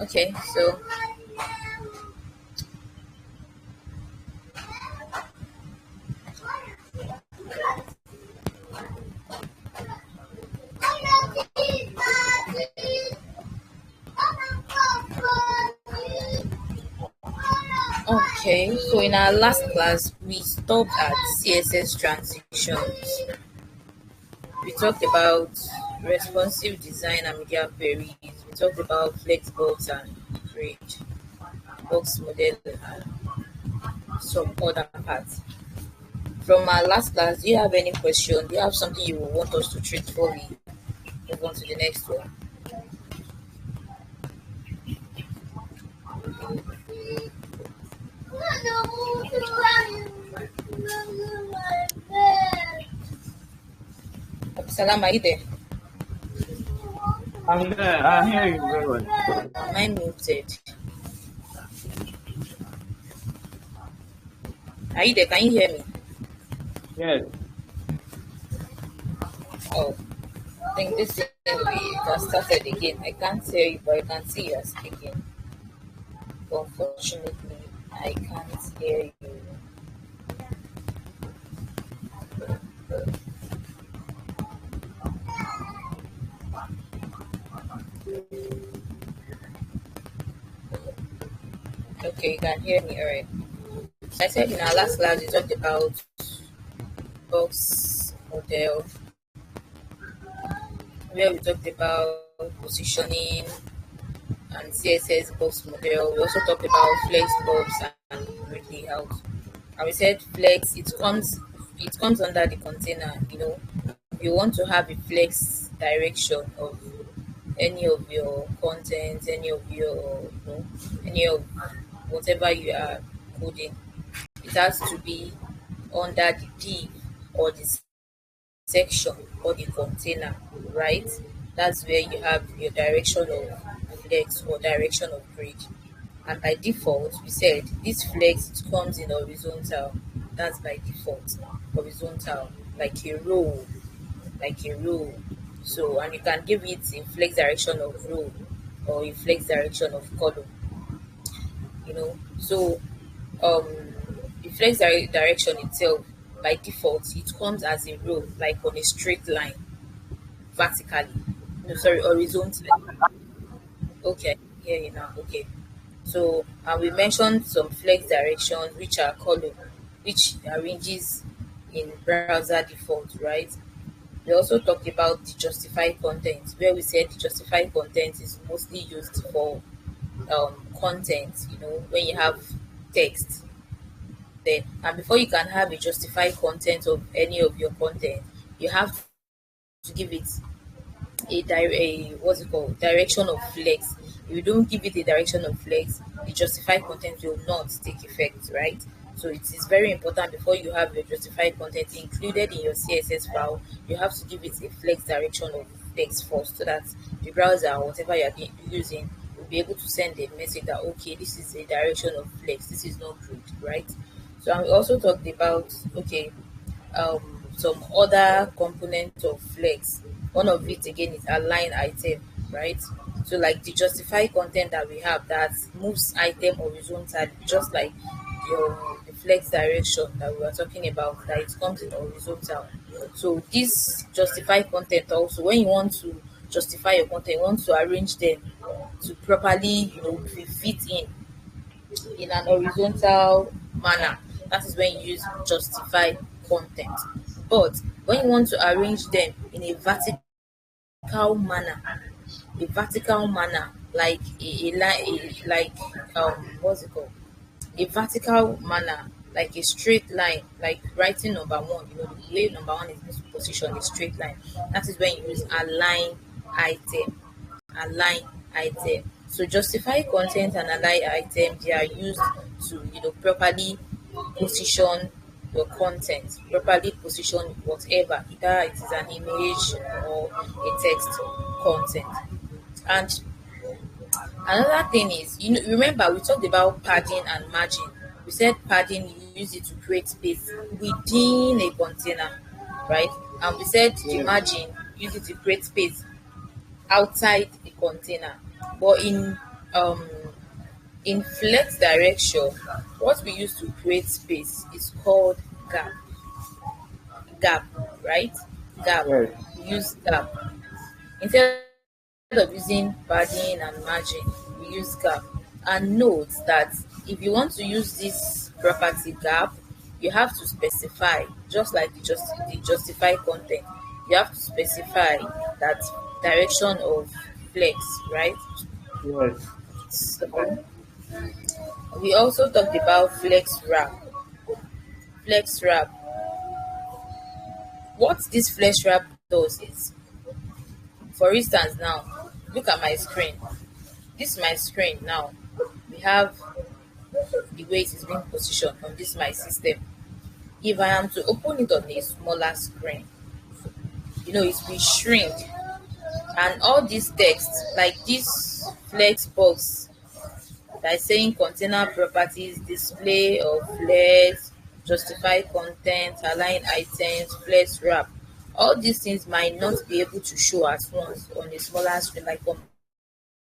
Okay, so in our last class we stopped at CSS transitions. We talked about responsive design and media queries. We talked about flexbox and grid, box model, and some other parts. From our last class, do you have any question? Do you have something you want us to treat before we move on to the next one? Salam, are you there? I'm there. I hear you very well. Mine muted. Are you there? Can you hear me? Yes. Oh, I think this thing it has started again. I can't hear you, but I can see you are speaking. Unfortunately, I can't hear you. Okay, you can hear me, alright. I said in our last class we talked about box model, where we talked about positioning and CSS box model. We also talked about flex box and grid layout. And we said flex it comes under the container. You want to have a flex direction of any of your content, any of your any of whatever you are coding. It has to be under the div or the section or the container, right? That's where you have your direction of flex or direction of grid. And by default, we said this flex it comes in horizontal. That's by default, horizontal, like a row, like a row. So, and you can give it a flex direction of row or a flex direction of column. So um the direction itself by default it comes as a row, like on a straight line, vertically, no, sorry, horizontally. Okay, here you now. Okay, so we mentioned some flex directions which are column, which arranges in browser default, right? We also talked about the justified content, where we said the justified content is mostly used for content, when you have text there. And before you can have a justified content of any of your content, you have to give it a what's it called, direction of flex. If you don't give it a direction of flex, the justified content will not take effect, right? So it is very important before you have your justified content included in your CSS file, you have to give it a flex direction of flex first, so that the browser or whatever you are using will be able to send a message that okay, this is a direction of flex, this is not good, right? So and we also talked about okay, some other components of flex. One of it again is align item, right? So like the justify content that we have that moves item horizontally, just like your the flex direction that we were talking about, that it comes in horizontal. So this justify content also, when you want to justify your content, you want to arrange them to properly, be fit in an horizontal manner. That is when you use justify content. But when you want to arrange them in a vertical manner, like a line, like what's it called? A vertical manner, like a straight line, like writing number one. The way number one is positioned, a straight line. That is when you use item align item. So justify content and align item, they are used to properly position your content, properly position whatever, either it is an image or a text content. And another thing is, remember we talked about padding and margin. We said padding, you use it to create space within a container, right? And we said the Yes. margin, use it to create space outside the container. But in Um, in flex direction, what we use to create space is called gap. Gap, right? Gap. Yes. We use gap. Instead of using padding and margin, we use gap. And note that if you want to use this property gap, you have to specify, just like the justify content, you have to specify that direction of flex, right? Yes. So we also talked about flex wrap. Flex wrap. What this flex wrap does is, for instance, now look at my screen. This is my screen now. We have the way it is being positioned on this my system. If I am to open it on a smaller screen, it will shrink, and all this text, like this flex box that is saying container properties, display of flex, justify content, align items, flex wrap, all these things might not be able to show at once on a smaller screen like on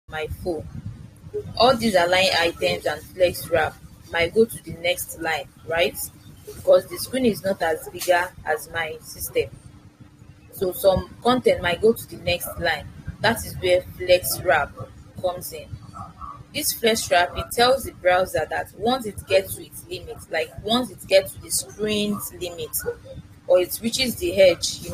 my phone. All these align items and flex wrap might go to the next line, right? Because the screen is not as bigger as my system. So some content might go to the next line. That is where flex wrap comes in. This flex wrap, it tells the browser that once it gets to its limit, like once it gets to the screen's limit, or it reaches the edge,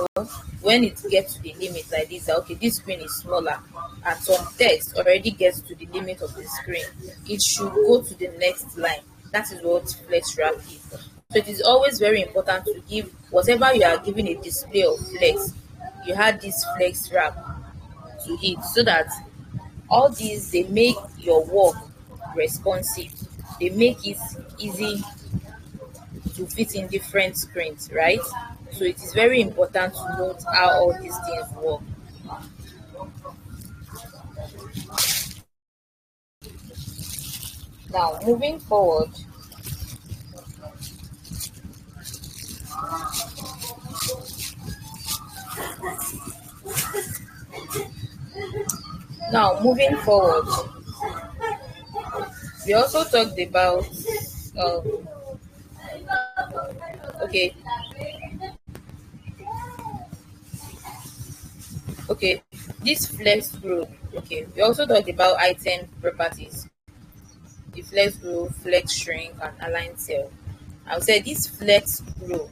when it gets to the limit like this, that okay, this screen is smaller, and some text already gets to the limit of the screen, it should go to the next line. That is what flex wrap is. So it is always very important to give whatever you are giving a display of flex, you add this flex wrap to it, so that all these, they make your work responsive, they make it easy to fit in different screens, right? So it is very important to note how all these things work. Now, moving forward, moving forward, we also talked about um, okay, okay, this flex group. Okay, we also talked about item properties, the flex group, flex shrink, and align cell. I would say this flex group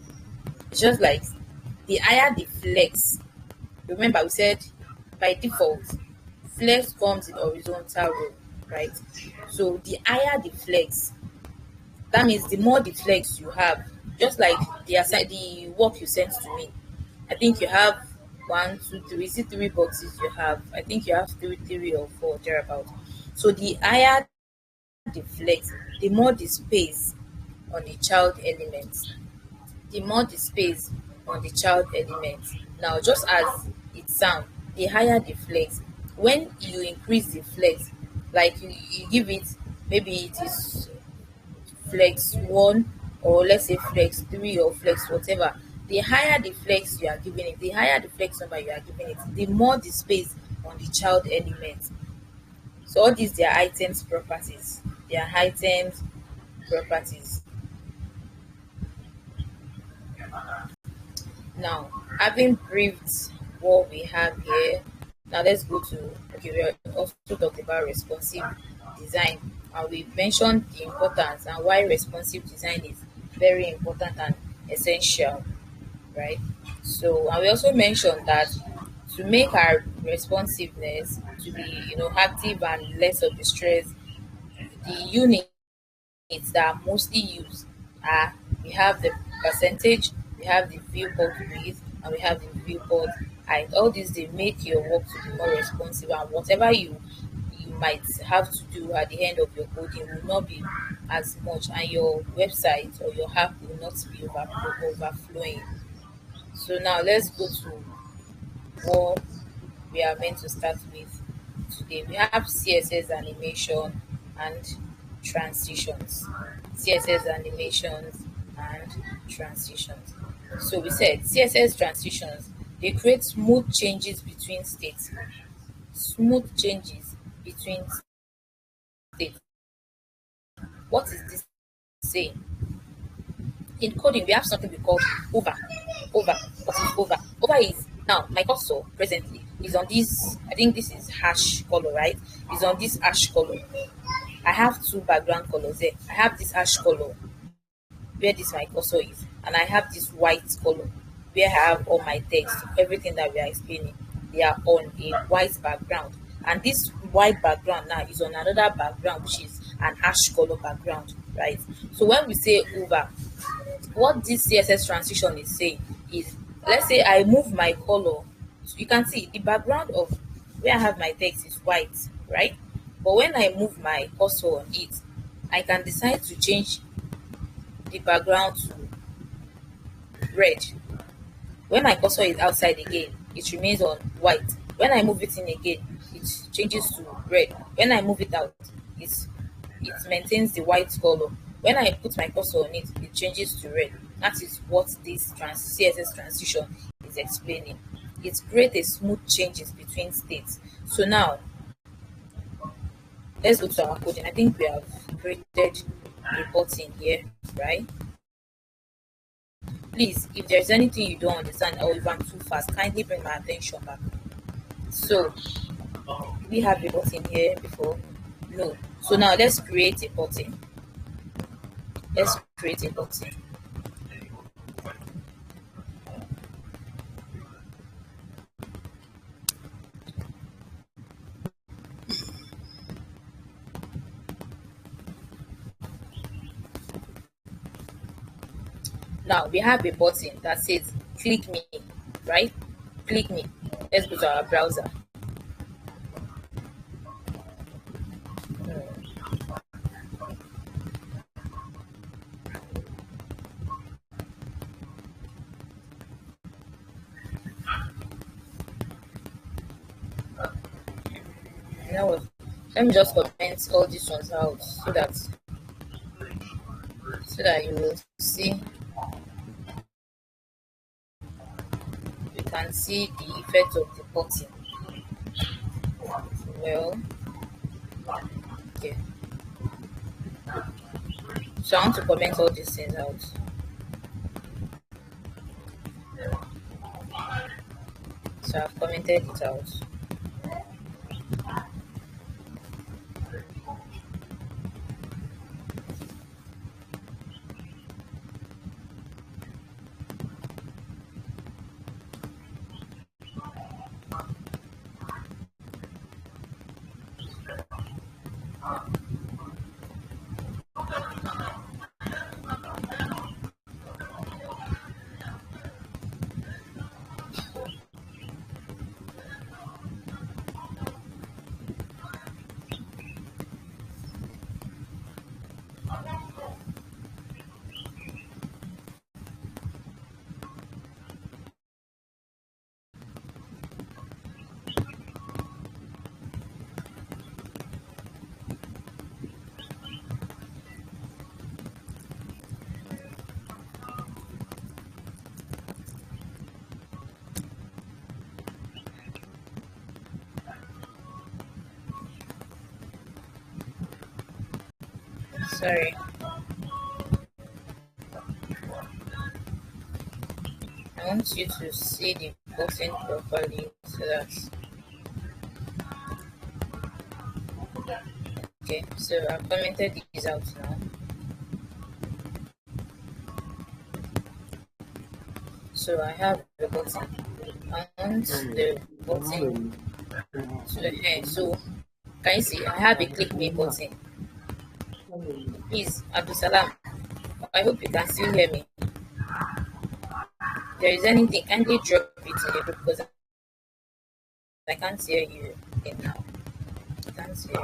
is just like the higher the flex. Remember, we said by default, flex comes in horizontal row, right? So the higher the flex, that means the more the flex you have, just like the work you sent to me. I think you have one, two, three. Is it three boxes you have? I think you have three or four thereabout. So the higher the flex, the more the space on the child element. The more the space on the child element. Now, just as it sounds, the higher the flex. When you increase the flex, like you give it, maybe it is flex 1, or let's say flex 3 or flex whatever, the higher the flex you are giving it, the higher the flex number you are giving it, the more the space on the child element. So all these, they are items properties. They are items properties. Now, having briefed what we have here, now let's go to, okay, we also talked about responsive design, and we mentioned the importance and why responsive design is very important and essential, right? So, and we also mentioned that to make our responsiveness to be, active and less of the stress, the units that are mostly used are, we have the percentage, we have the viewport width, and we have the viewport height. All these, they make your work to be more responsive, and whatever you might have to do at the end of your coding will not be as much, and your website or your app will not be overflowing. So now let's go to what we are meant to start with today. We have CSS animation and transitions. CSS animations and transitions. So we said CSS transitions, they create smooth changes between states. Smooth changes between state. What is this saying? In coding, we have something we call over. Over. What is over? Over is now my cursor presently is on this. I think this is hash color, right? Is on this hash color. I have two background colors there. I have this hash color where this my cursor is, and I have this white color where I have all my text, everything that we are explaining. They are on a white background, and this white background now is on another background, which is an ash color background, right? So when we say over, what this CSS transition is saying is, let's say I move my color. So you can see the background of where I have my text is white, right? But when I move my cursor on it, I can decide to change the background to red. When my cursor is outside again, it remains on white. When I move it in again, it changes to red. When I move it out, it maintains the white color. When I put my cursor on it, it changes to red. That is what this CSS transition is explaining. It creates a smooth changes between states. So now, let's go to our coding. I think we have created a button here, right? Please, if there's anything you don't understand or if I'm too fast, kindly bring my attention back. So, we have a button here before? No. So now let's create a button. Let's create a button. Now we have a button that says click me, right? Click me. Let's go to our browser. You know what? Let me just comment all these ones out so that you will see, you can see the effect of the button. Well, okay. So I want to comment all these things out. So I've commented it out. Sorry. I want you to see the button properly so that. Okay, so I've commented these out now. So I have the button. I want the button to the head. So can you see? I have a click me button. Please, Abdul Salam, I hope you can still hear me. If there is anything, kindly drop it in the group because I can't hear you again now. I can't hear you.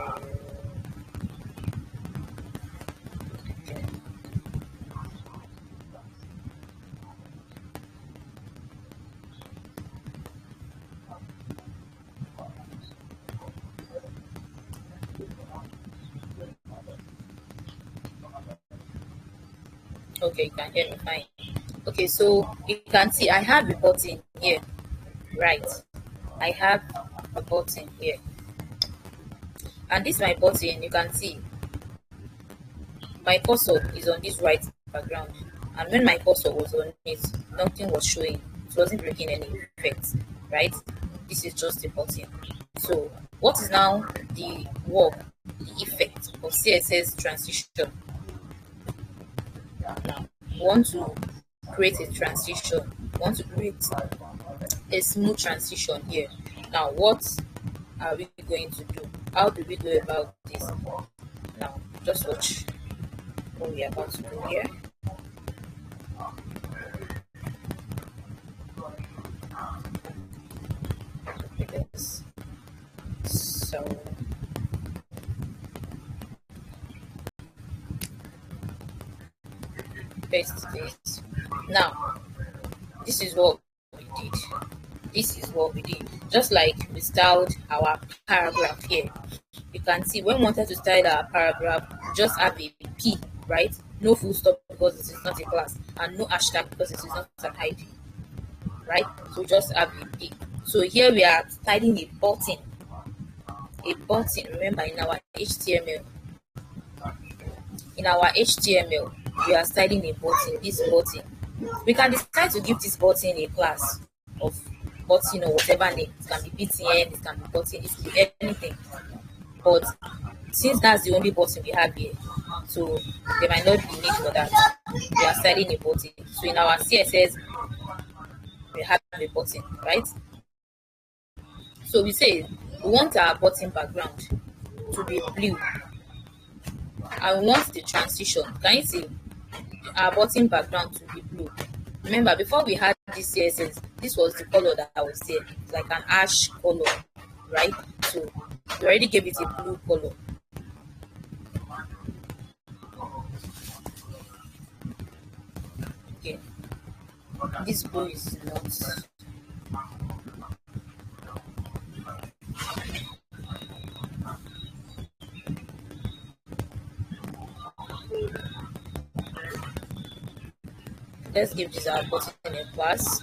Okay, you can hear me fine. Okay, so you can see I have a button here, right? I have a button here. And this my button, you can see my cursor is on this white background, and when my cursor was on it, nothing was showing. It wasn't bringing any effect, right? This is just a button. So what is now the work, the effect of CSS transition? Now we want to create a transition. We want to create a smooth transition here. Now what are we going to do? How do we go about this? Now just watch what we are about to do here. Okay, this. So paste this. Now this is what we did. This is what we did. Just like we styled our paragraph here. You can see when we wanted to style our paragraph, just have a P, right? No full stop because this is not a class, and no hashtag because this is not an ID, right? So just have a P. So here we are styling a button. A button, remember in our HTML. In our HTML, we are styling a button, this button. We can decide to give this button a class of button or whatever name. It can be BTN, it can be button, it can be anything. But since that's the only button we have here, so there might not be need for that. We are styling a button. So in our CSS, we have a button, right? So we say we want our button background to be blue, and we want the transition. Can you see our button background to be blue? Remember, before we had this CSS, this was the color that was there, like an ash color, right? So we already gave it a blue color. Okay, this blue is not. Let's give this our button a class.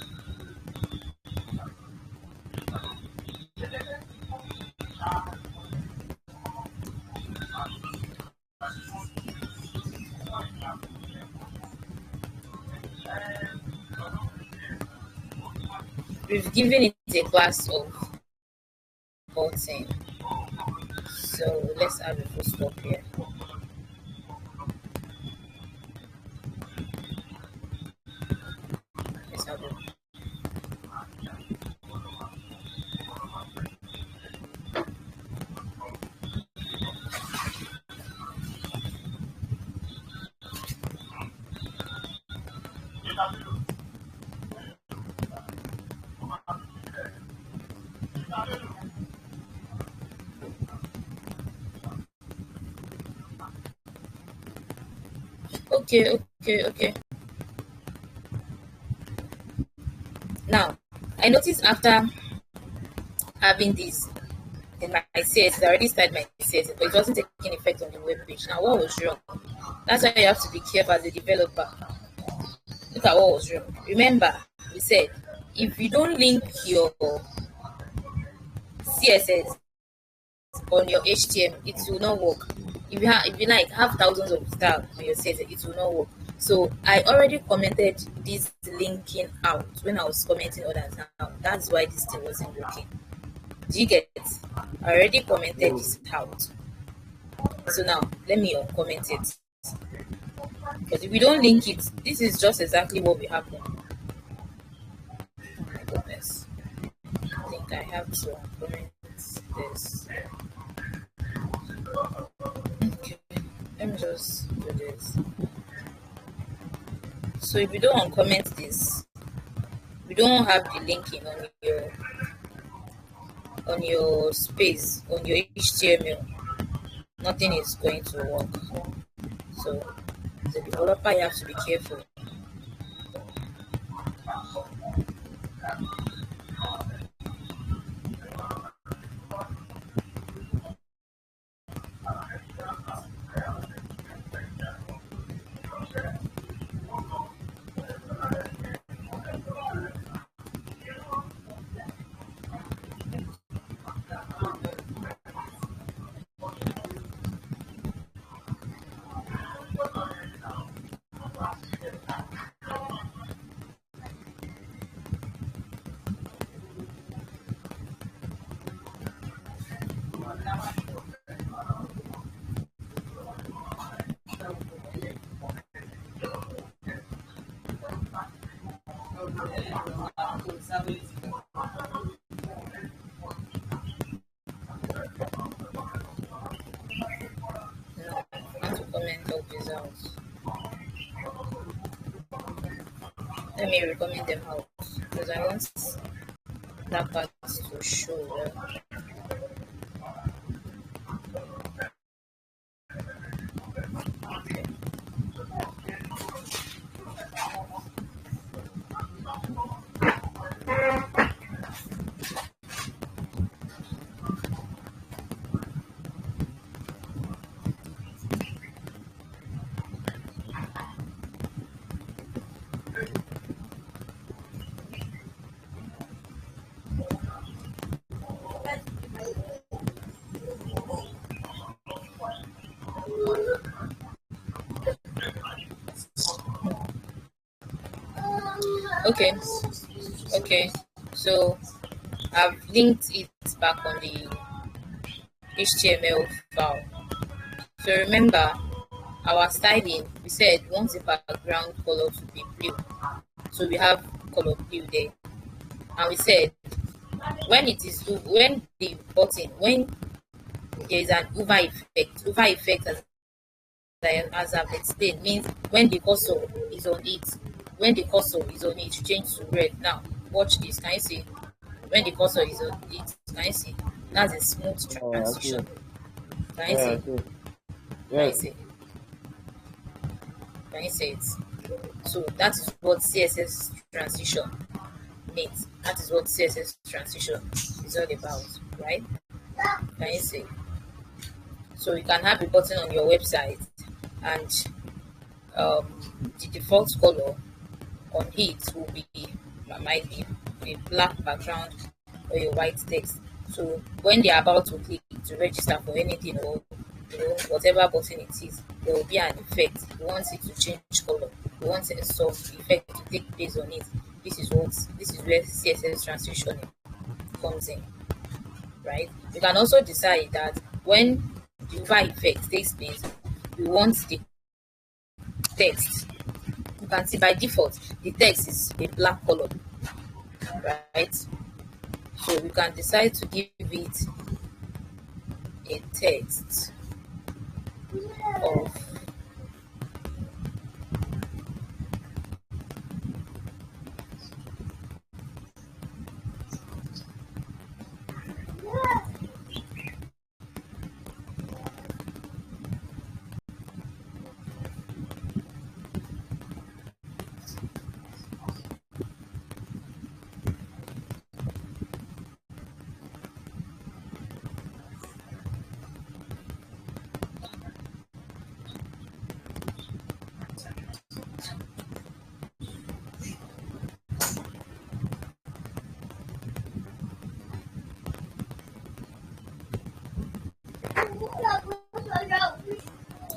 We've given it a class of button. So let's add a full stop here. Let's have a okay. Now I noticed after having this in my CSS, I already started my CSS, but it wasn't taking effect on the web page. Now what was wrong? That's why you have to be careful as a developer. Look at what was wrong. Remember, we said if you don't link your CSS on your HTML, it will not work. If you like have thousands of styles on your CSS, it will not work. So I already commented this linking out when I was commenting others. Now that's why this thing wasn't working. Do you get it? I already commented this out. So now let me uncomment it. Because if we don't link it, this is just exactly what will happen. Oh my goodness. I think I have to uncomment this. Okay, let me just do this. So if you don't uncomment this, we don't have the linking on your space, on your HTML, nothing is going to work. So as a developer, you have to be careful. Let me recommend them out because I want that part to show well. Okay, okay. So I've linked it back on the HTML file. So remember our styling, we said we want the background color to be blue. So we have color blue there. And we said when the button, when there is an over effect as I've explained, means when the cursor is on it, it change to red. Now watch this. Can you see? When the cursor is on it, can you see? That's a smooth I see. transition. Can you Yeah, I see? see. Can Yes. you see? Can you see it? So that is what CSS transition means. That is what CSS transition is all about, right? Can you see? So you can have a button on your website and the default color on it will be might be a black background or a white text. So when they are about to click to register for anything or whatever button it is, there will be an effect. You want it to change color. You want a soft effect to take place on it. This is where CSS transition comes in, right? You can also decide that when the over effect takes place, you want the text. You can see by default the text is a black color, right? So you can decide to give it a text of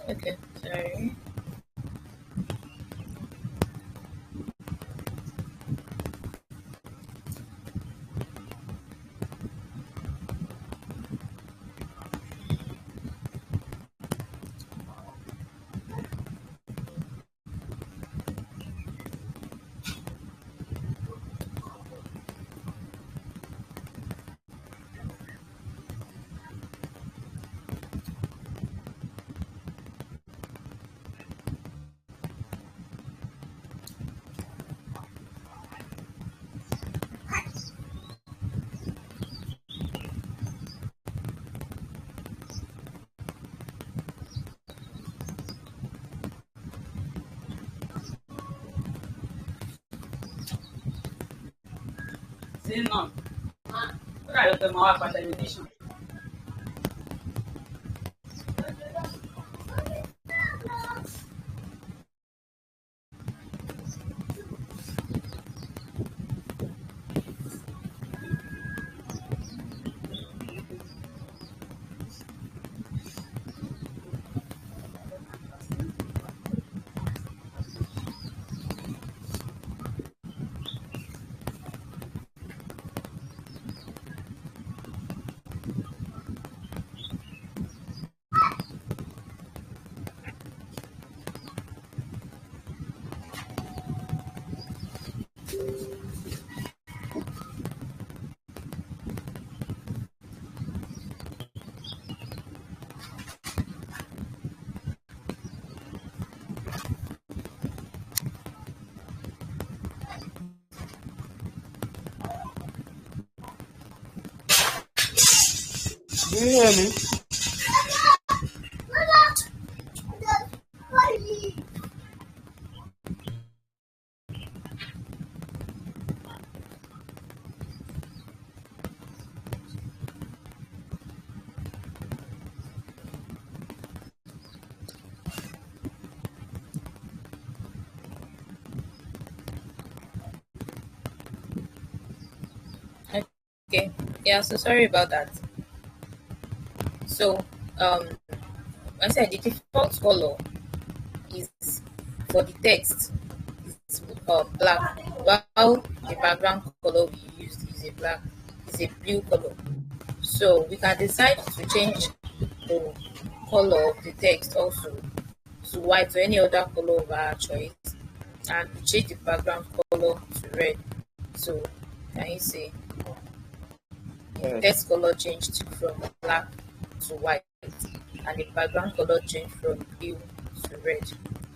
okay, sorry. Sí, no. Claro, tomaba para televisión. Do you hear me? Okay. Yeah, so sorry about that. So, um, I said the default color is for the text is black, while the background color we used is a blue color. So we can decide to change the color of the text also to white or any other color of our choice, and we change the background color to red. So can you see the Yes. text color changed from black to white, and the background color changed from blue to red.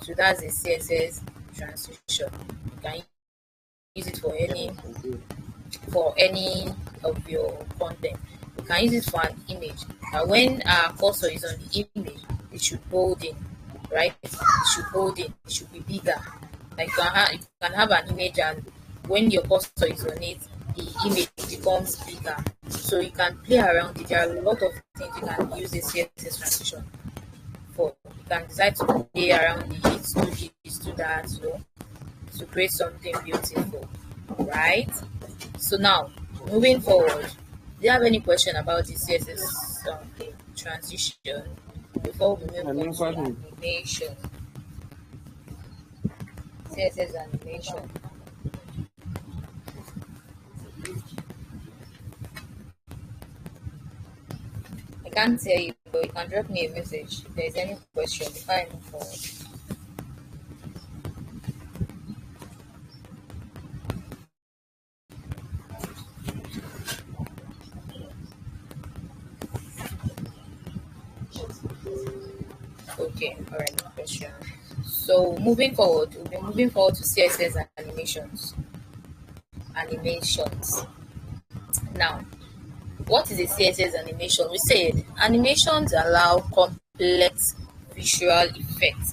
So that's a CSS transition. You can use it Yes. Okay. for any of your content. You can use it for an image. When our cursor is on the image, it should bold in, right? It should bold in. It should be bigger. Like you can have an image, and when your cursor is on it, the image becomes bigger. So you can play around it. There are a lot of things you can use this CSS transition for. You can decide to play around it, do this, do that, to create something beautiful, right? So now, moving forward, do you have any question about the CSS transition before we move My on main to question animation? CSS animation. I can't tell you, but you can drop me a message if there is any question before I move forward. Okay, all right, no question. So moving forward, we'll be moving forward to CSS animations. Animations. Now, what is a CSS animation? We said animations allow complex visual effects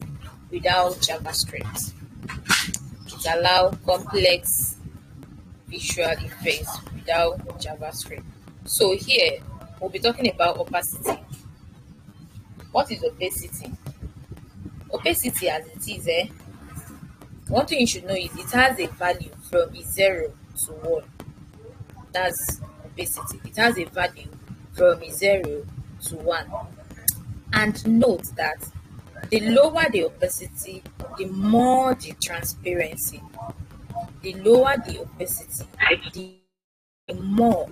without JavaScript. It allows complex visual effects without JavaScript. So here we'll be talking about opacity. What is opacity? Opacity as it is, one thing you should know is it has a value from 0 to 1. That's opacity. It has a value from 0 to 1. And note that the lower the opacity, the more the transparency. The lower the opacity, the more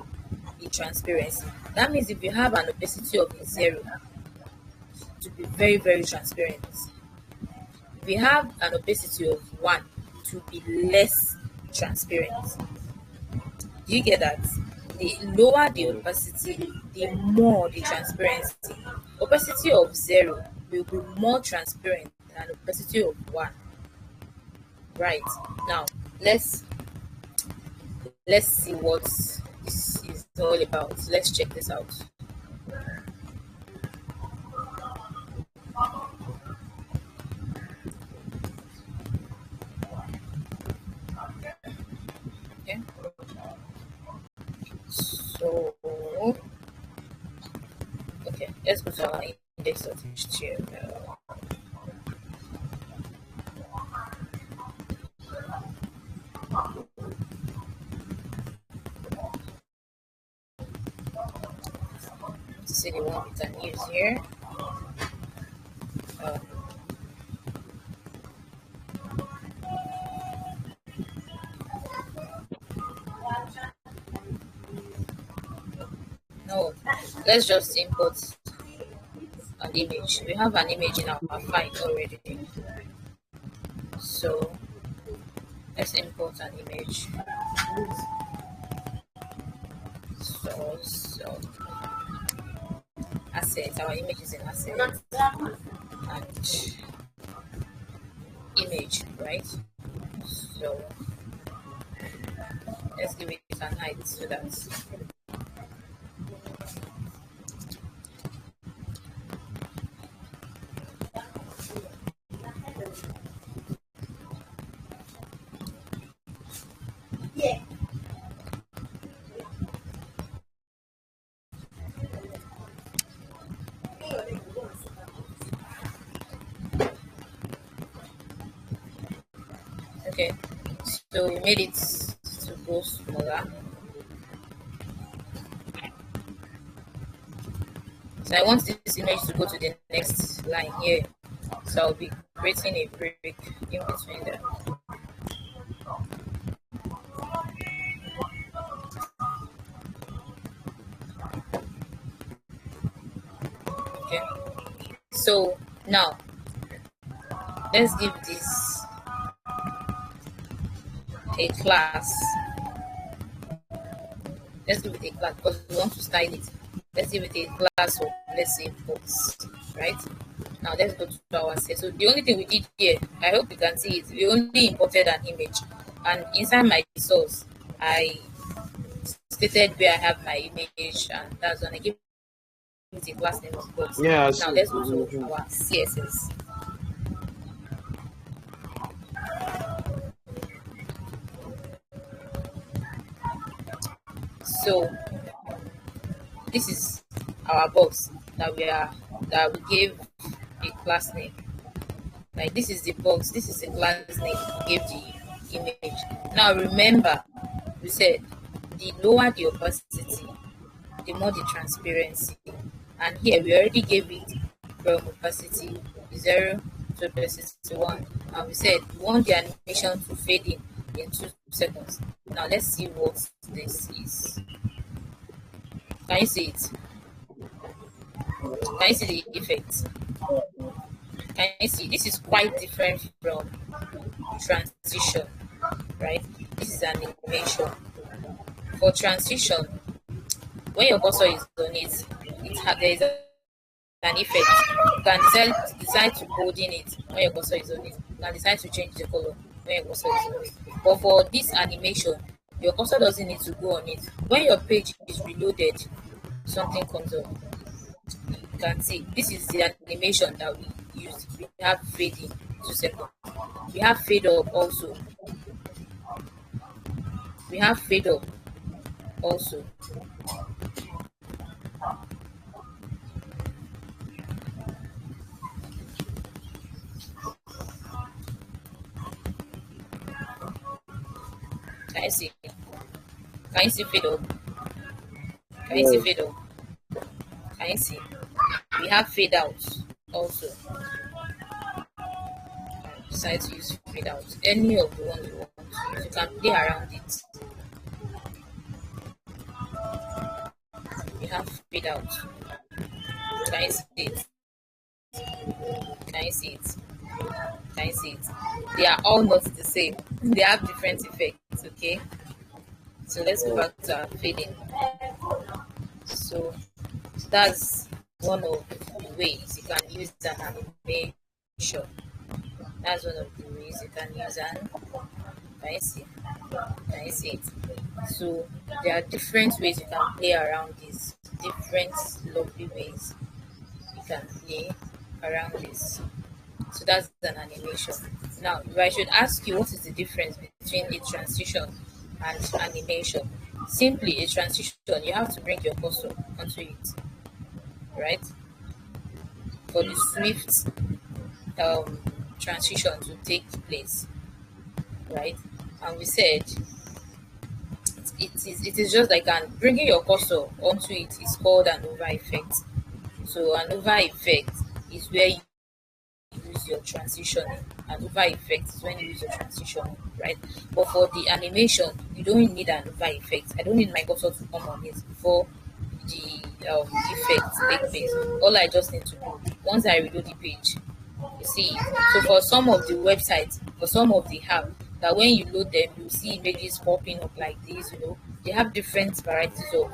the transparency. That means if you have an opacity of 0, to be very, very transparent. If you have an opacity of 1, to be less transparent. Do you get that? The lower the yes. opacity, the more the transparency. Opacity of 0 will be more transparent than opacity of 1. Right. Now let's see what this is all about. Let's check this out. Okay. So okay, let's go to our index of HTML. To see the one we can use here. Um, no, let's just import an image. We have an image in our file already. So let's import an image. So assets, our image is in assets and image, right? So let's give it an height so that Okay, so we made it to go smaller. So I want this image to go to the next line here. So I'll be creating a break in between them. Okay. So now let's give this a class. Let's give it a class because we want to style it. Let's give it a class of, let's say, box, right? Now let's go to our set. So the only thing we did here, I hope you can see it, we only imported an image, and inside my source I stated where I have my image, and that's when I give it a class name of box. Yeah, I Now see. let's go to our CSS. So this is our box that we gave a class name. Like this is the box, this is the class name we gave the image. Now remember, we said the lower the opacity, the more the transparency. And here we already gave it from opacity 0 to opacity 1. And we said we want the animation to fade in 2 seconds. Now let's see what this is. Can you see it? Can you see the effect? Can you see? This is quite different from transition, right? This is animation. For transition, when your cursor is on it, there is an effect. You can decide to bolden it when your cursor is on it. You can decide to change the color when your cursor is on it. But for this animation, your cursor doesn't need to go on it. When your page is reloaded, something comes up. You can see this is the animation that we use. We have fading 2 seconds. We have fade up also. We have fade up also. Can you see? Can you see fade up? Can you see Yes. fade up? Can you see? We have fade out also. Decide to use fade out. Any of the ones you want to use. You can play around it. We have fade out. Can you see it? Can you see it? Can you see it? They are all not the same. They have different effects, okay? So let's go back to our fading. So that's one of the ways you can use an animation. That's one of the ways you can use an. Can you see? Can you see it? So there are different ways you can play around this. Different lovely ways you can play around this. So that's an animation. Now, if I should ask you what is the difference between a transition and animation, simply a transition, you have to bring your cursor onto it, right? For the swift transition to take place, right? And we said it is just like bringing your cursor onto it is called an over effect. So an over effect is where you use your transition. An over effect is when you use your transition, right? But for the animation, you don't need an over effect. I don't need my cursor to come on it before the effect take place. All I just need to do once I reload the page, you see. So for some of the websites, for some of the app, that when you load them, you see images popping up like this. They have different varieties of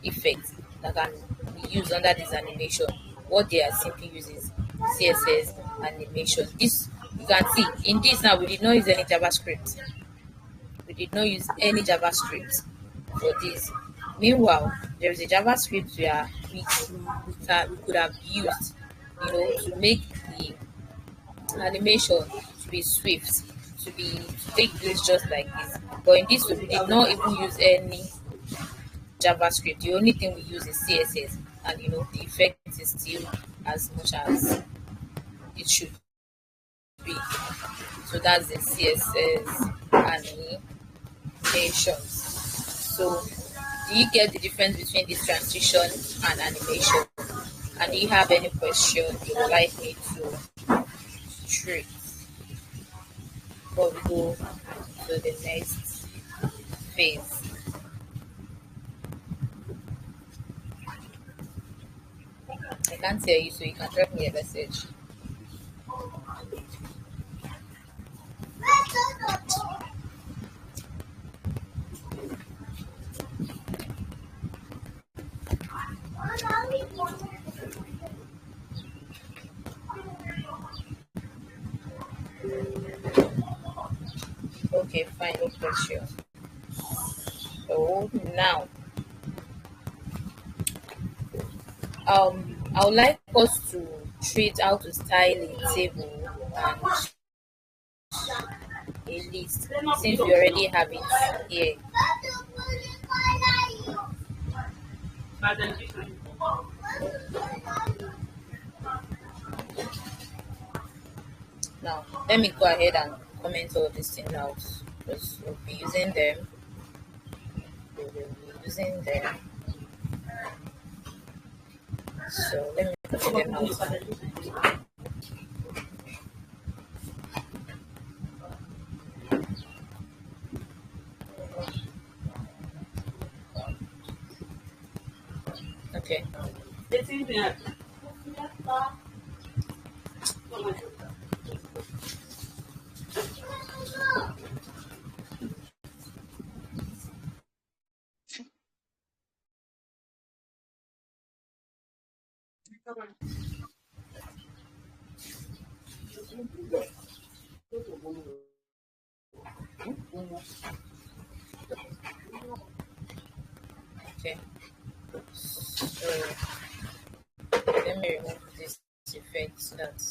effects that can be used under this animation. What they are simply using is CSS animation. This you can see in this now. We did not use any JavaScript. We did not use any JavaScript for this. Meanwhile, there is a JavaScript where we could have used, to make the animation to be swift, to take place just like this. But in this way, we did not even use any JavaScript. The only thing we use is CSS and the effect is still as much as it should be. So that's the CSS animations. So do you get the difference between this transition and animation? And do you have any question you would like me to treat before we go to the next phase? I can't hear you, so you can drop me a message. Okay, fine, no question. So now, I would like us to treat how to style a table and a list, since we already have it here. Now, let me go ahead and comment all these things out, because we'll be using them. We will be using them. So let me comment them out. Okay. Okay. So let me remove this effect so that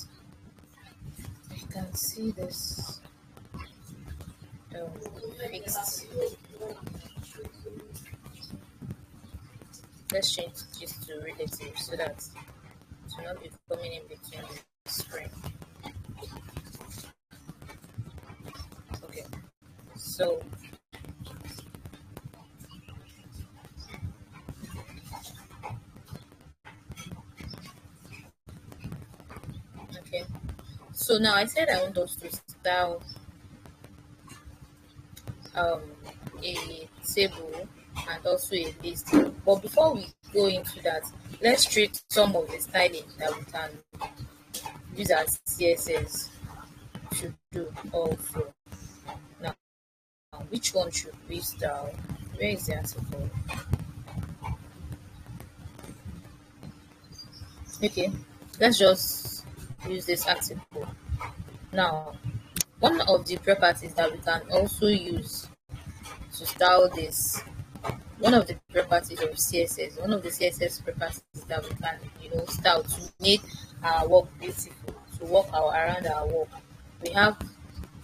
I can see this fixed. Let's change this to relative so that it will not be coming in between the screen. Okay. So okay. So now I said I want us to style a table and also a list. But before we go into that, let's treat some of the styling that we can use as CSS to do also. Now, which one should we style? Where is the article? Okay, let's just use this article. Now, one of the properties that we can also use to style this, one of the properties of CSS, one of the CSS properties that we can, style to make our work beautiful, to work around our work. We have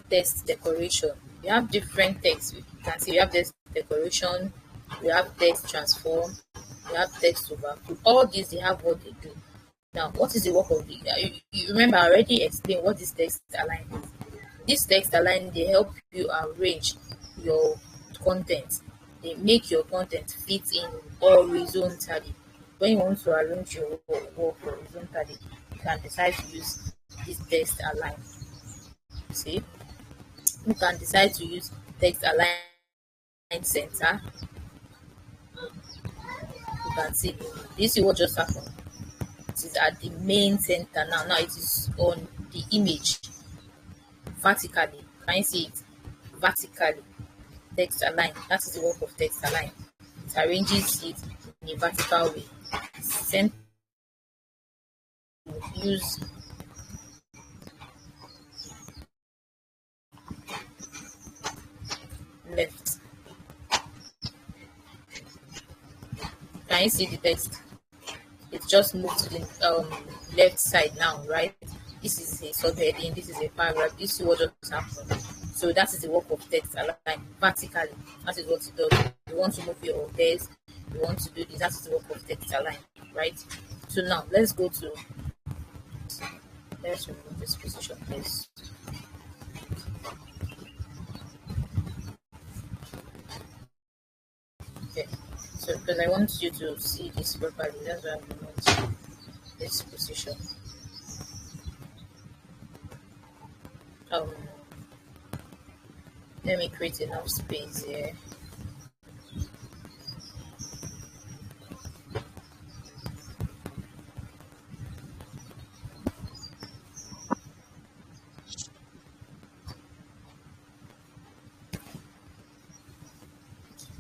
text decoration. We have different text. You can see we have text decoration, we have text transform, we have text overflow. All these, they have what they do. Now, what is the work of the? You remember I already explained what this text align is. This text align, they help you arrange your content. They make your content fit in horizontally. When you want to arrange your work horizontally, you can decide to use this text align. See, you can decide to use text align center. You can see this is what just happened. It is at the main center now. Now it is on the image vertically. Can you see it? Vertically. Text align. That is the work of text align. It arranges it in a vertical way. Same use left. Can you see the text? It just moved to the left side now, right? This is a subheading, this is a paragraph, this is what just happened. So that is the work of text align vertically. That is what it does. You want to move your text, we want to do this. That's the work of text align, right? So now let's remove this position, please. Okay. So because I want you to see this properly, that's why I removed this position. Um, let me create enough space here.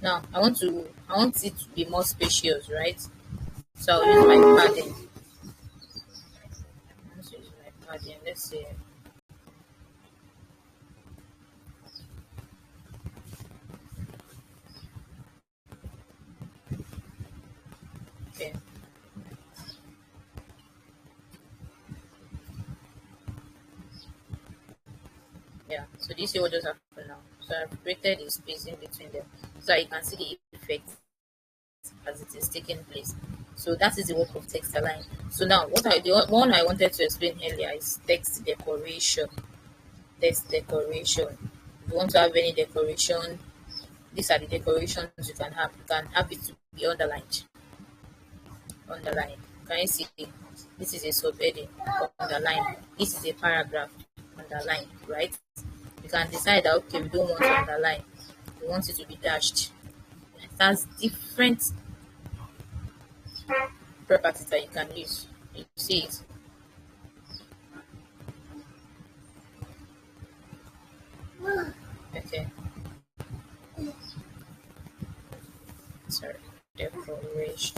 Now I want it to be more spacious, right? So I'll use my padding. Let's use my padding. Let's see. Okay. Yeah. So this is what just happened now. So I've created a spacing between them, so you can see the effect as it is taking place. So that is the work of text align. So now the one I wanted to explain earlier is text decoration. Text decoration. If you want to have any decoration, these are the decorations you can have. You can have it to be underlined. Underline. Can you see? This is a subheading. Underline. This is a paragraph. Underline. Right? You can decide that okay, we don't want to underline. We want it to be dashed. It has different properties that you can use. You see it. Okay. Sorry. Decoration.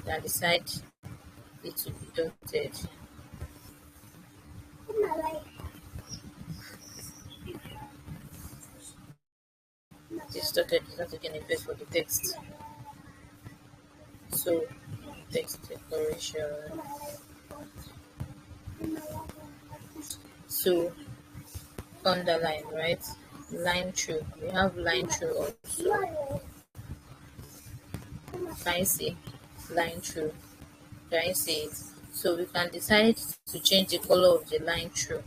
Then decide it to be dotted. This dotted is not taking effect for the text. So text decoration. So underline, right? Line through. We have line through also. Can you see? Line through. Can you see it? So we can decide to change the color of the line through.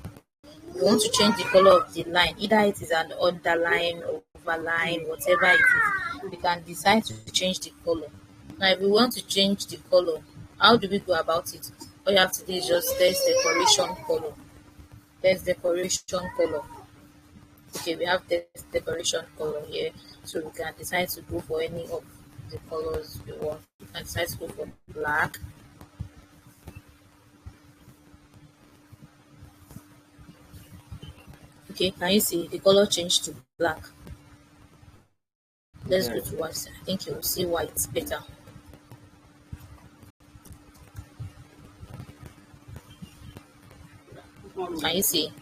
We want to change the color of the line, either it is an underline or overline, whatever it is. We can decide to change the color. Now, if we want to change the color, how do we go about it? All you have to do is just text decoration color. Text decoration color. Okay, we have text decoration color here, so we can decide to go for any of the colors we want. We can decide to go for black. Okay, can you see the color changed to black? Let's go Yes. to white. I think you will see white better. Can you see?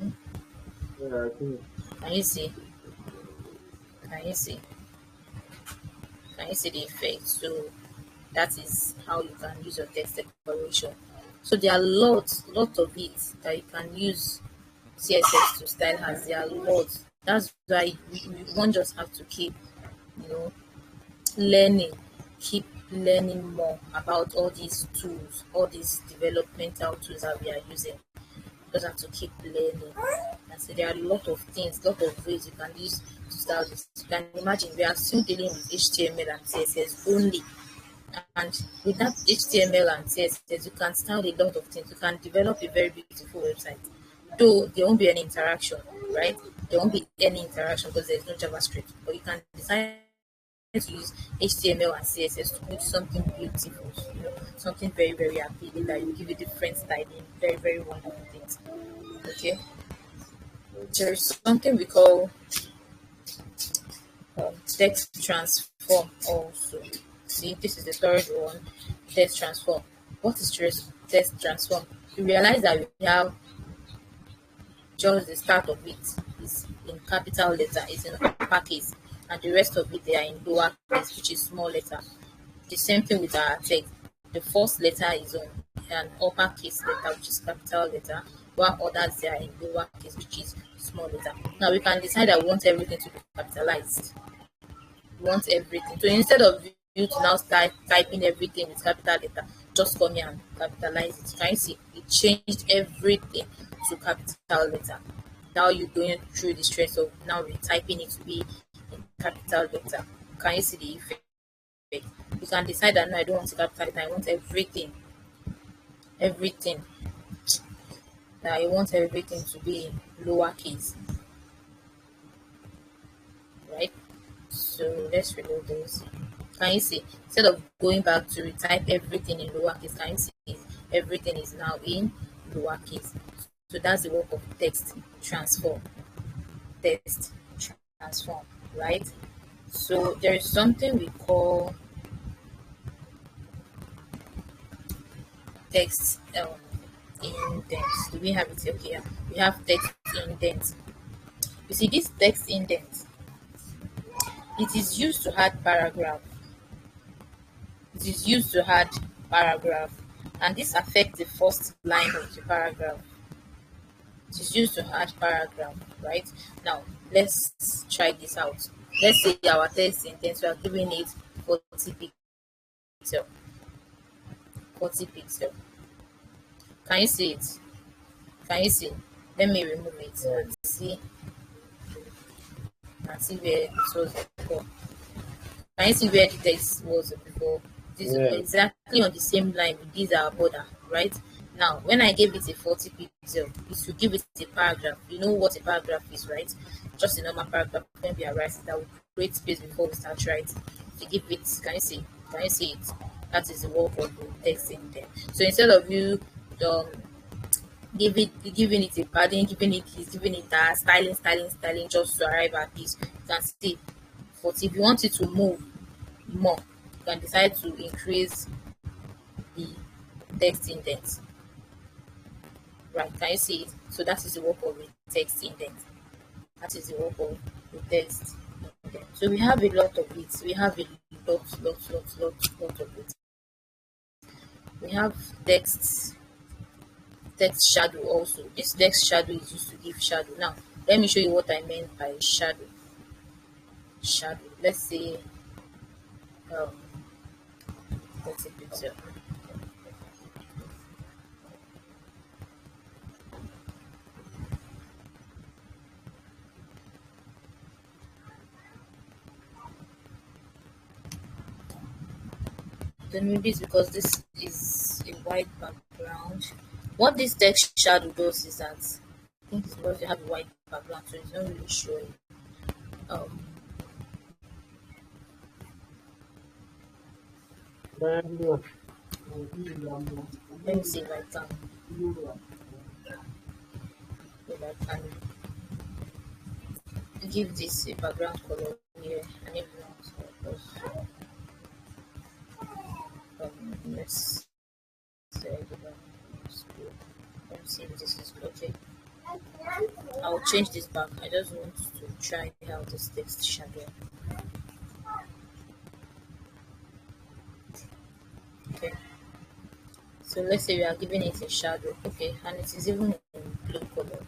Yeah, I think. Can you see? Can you see? Can you see the effect? So that is how you can use your text decoration. So there are lots of it that you can use CSS to style as there are lots. That's why we won't just have to keep, you know, learning, keep learning more about all these tools, all these developmental tools that we are using. Just have to keep learning. And so there are a lot of things, lot of ways you can use to style this. You can imagine we are still dealing with HTML and CSS only. And with that HTML and CSS, you can style a lot of things. You can develop a very beautiful website. Though there won't be any interaction, right? There won't be any interaction because there's no JavaScript. But you can decide to use HTML and CSS to do something beautiful, you know, something very, very appealing that will give you different styling, very, very wonderful things. Okay. There's something we call text transform also. See, this is the third one, text transform. What is text transform? You realize that we have just the start of it is in capital letter, is in uppercase, and the rest of it they are in lower case, which is small letter. The same thing with our text. The first letter is on an uppercase letter, which is capital letter, while others they are in lower case, which is small letter. Now we can decide that we want everything to be capitalized. We want everything. So instead of you to now start typing everything with capital letter, just come here and capitalize it. Can you see? It changed everything to capital letter. Now you're going through the stress of now retyping it to be in capital letter. Can you see the effect? You can decide that no, I don't want to capital letter, I want everything. Everything. Now I want everything to be in lowercase, right? So let's reload this. Can you see? Instead of going back to retype everything in lowercase, can you see everything is now in lowercase? So that's the work of text transform. Text transform, right? So there is something we call text indents. Do we have it? Okay, yeah. We have text indents. You see this text indent, it is used to add paragraph. It is used to add paragraph, and this affects the first line of the paragraph. It is used to add paragraph, right? Now let's try this out. Let's say our text indent, we are giving it 40 pixel. 40 pixel. Can you see it? Can you see? Let me remove it and see where it was before. Can you see where the text was before? This is Yeah. exactly on the same line with this our border, right? Now, when I gave it a 40 pixel, it should give it a paragraph. You know what a paragraph is, right? Just a normal paragraph when we are writing that will create space before we start writing. To give it, can you see? Can you see it? That is the work of the text in there. So instead of you um giving it a padding, giving it that styling just to arrive at this, you can see. But if you want it to move more, you can decide to increase the text indent. Right, can you see it? So that is the work of the text indent. That is the work of the text indent. So we have a lot of it. We have a lot of it. We have text shadow also. This text shadow is used to give shadow. Now let me show you what I meant by shadow. Shadow. Let's say 30 pixel. Then maybe it's because this is a white background. What this text shadow does is that I think it's because you have a white background, so it's not really showing. Um, Let me see if I can give this a background color here and everyone. Let's say let's see if this is okay. I'll change this back. I just want to try how this text shadow. Okay. So let's say we are giving it a shadow. Okay, and it is even in blue color.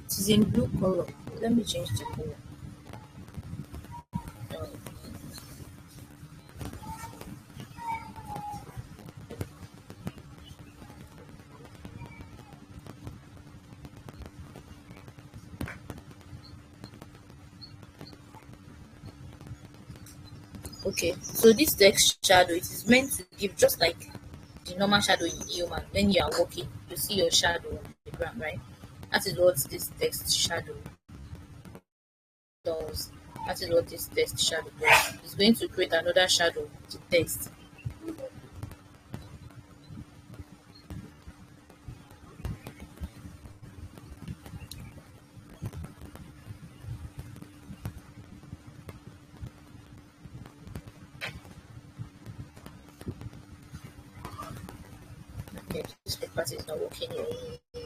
It is in blue color. Let me change the color. Okay, so this text shadow, it is meant to give just like the normal shadow in human. When you are walking, you see your shadow on the ground, right? That is what this text shadow does. That is what this text shadow does. It's going to create another shadow to text. Okay, this paper is not working here.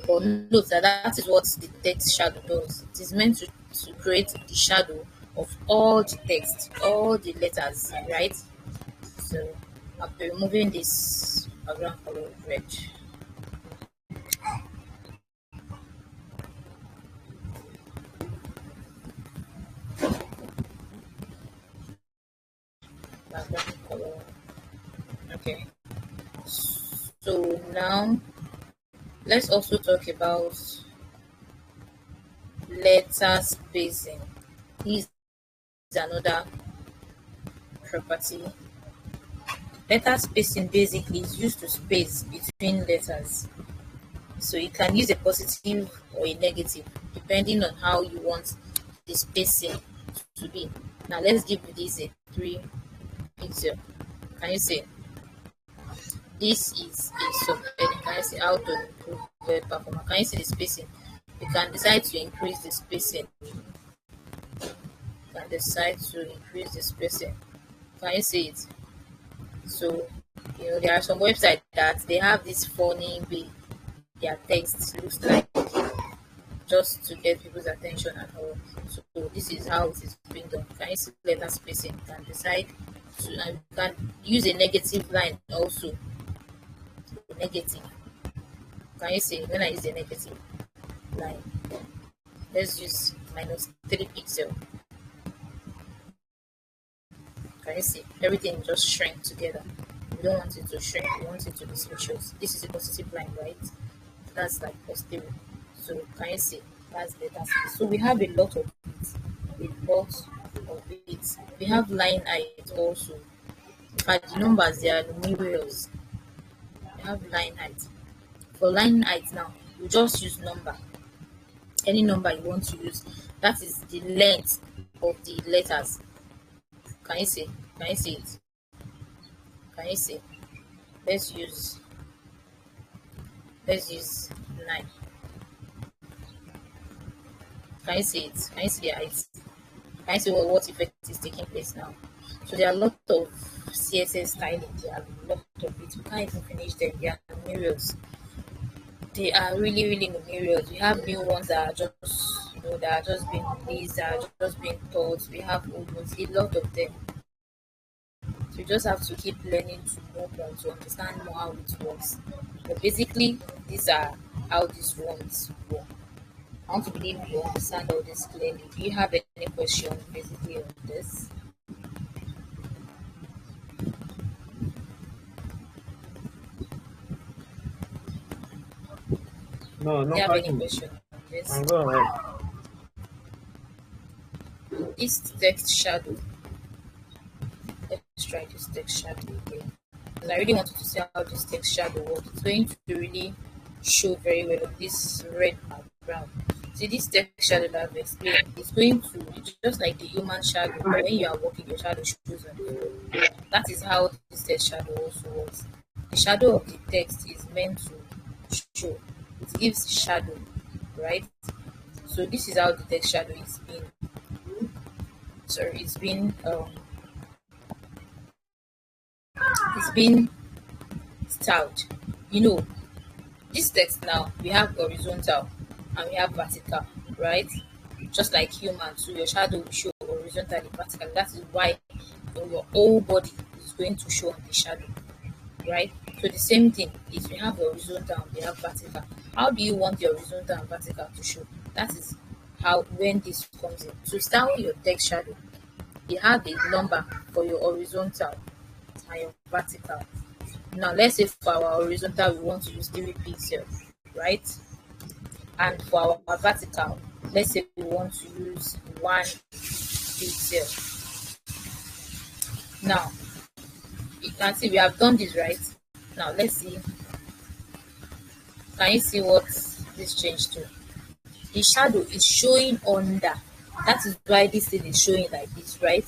But note that that is what the text shadow does. It is meant to create the shadow of all the text, all the letters, right? So I'll be removing this background color red. Background color. Okay. So now let's also talk about letter spacing. This is another property. Letter spacing basically is used to space between letters. So you can use a positive or a negative depending on how you want the spacing to be. Now let's give this a 3 pixel. Can you see? This is a subheading. Can you see how to improve web performance? Can you see the spacing? You can decide to increase the spacing. You can decide to increase the spacing. Can you see it? So there are some websites that they have this funny way their text looks like, just to get people's attention and all. So this is how it is being done. Can you see letter spacing? You can decide to, and you can use a negative line also. Negative. Can you see when I use a negative line? Let's use -3 pixel. Can you see everything just shrink together? We don't want it to shrink, we want it to be spacious. This is a positive line, right? That's like positive. So can you see that's better? So we have a lot of it. A lot of it. We have line height also. But the numbers they are numerals. We have line height. For line height now, you just use number. Any number you want to use. That is the length of the letters. Can you see? Can you see it? Can you see? Let's use let's use 9. Can you see it? Can you see the height? Can you see what effect is taking place now? So there are a lot of CSS styling. There are a lot of it. We can't even finish them. They are numerals. They are really, really numerals. We have new ones that are just that are just being released, that are just being taught. We have old ones, a lot of them. So you just have to keep learning to know more, to understand more how it works. But basically, these are how these ones work. I want to believe you understand all this clearly. Do you have any questions basically on this? No, Do no you have any question. question on this? And go ahead. This text shadow. Let's try this text shadow again. Because I really wanted to see how this text shadow works. It's going to really show very well on this red background. See this text shadow that I've explained, it's going to, it's just like the human shadow. When you are walking, your shadow shows on the floor. That is how this text shadow also works. The shadow of the text is meant to show. It gives shadow, right? So this is how the text shadow is being. Sorry, it's been styled. You know, this text now we have horizontal and we have vertical, right? Just like human, so your shadow will show horizontally, vertically. That is why your whole body is going to show on the shadow, right? So the same thing is we have horizontal and we have vertical. How do you want your horizontal and vertical to show? That is how when this comes in. To style your text shadow, you have a number for your horizontal and your vertical. Now let's say for our horizontal we want to use 3 pixels, right? And for our vertical, let's say we want to use 1 pixel. Now you can see we have done this, right? Now let's see. Can you see what this changed to? The shadow is showing under. That is why this thing is showing like this, right?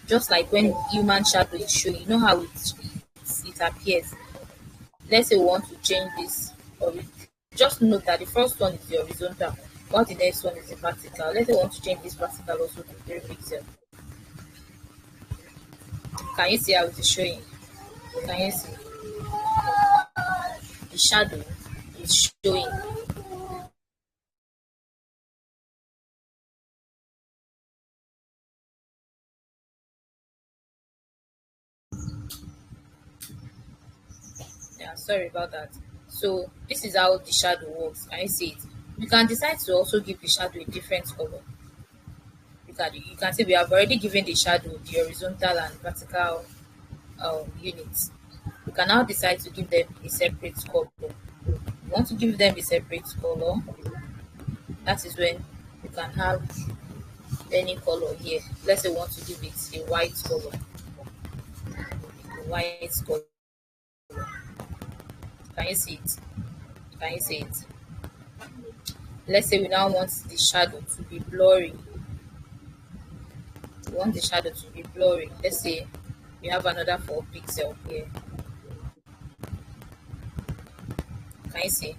Just like when human shadow is showing, you know how it appears. Let's say we want to change this, or just note that the first one is the horizontal, while the next one is the vertical. Let's say we want to change this vertical also to 3 pixels. Can you see how it is showing? Can you see? The shadow is showing. Sorry about that. So this is how the shadow works. Can you see it? You can decide to also give the shadow a different color. You can see we have already given the shadow the horizontal and vertical units. You can now decide to give them a separate color. You want to give them a separate color, that is when you can have any color here. Let's say we want to give it a white color. A white color. Can you see it? Can you see it? Let's say we now want the shadow to be blurry. We want the shadow to be blurry. Let's say we have another 4 pixel here. Can you see?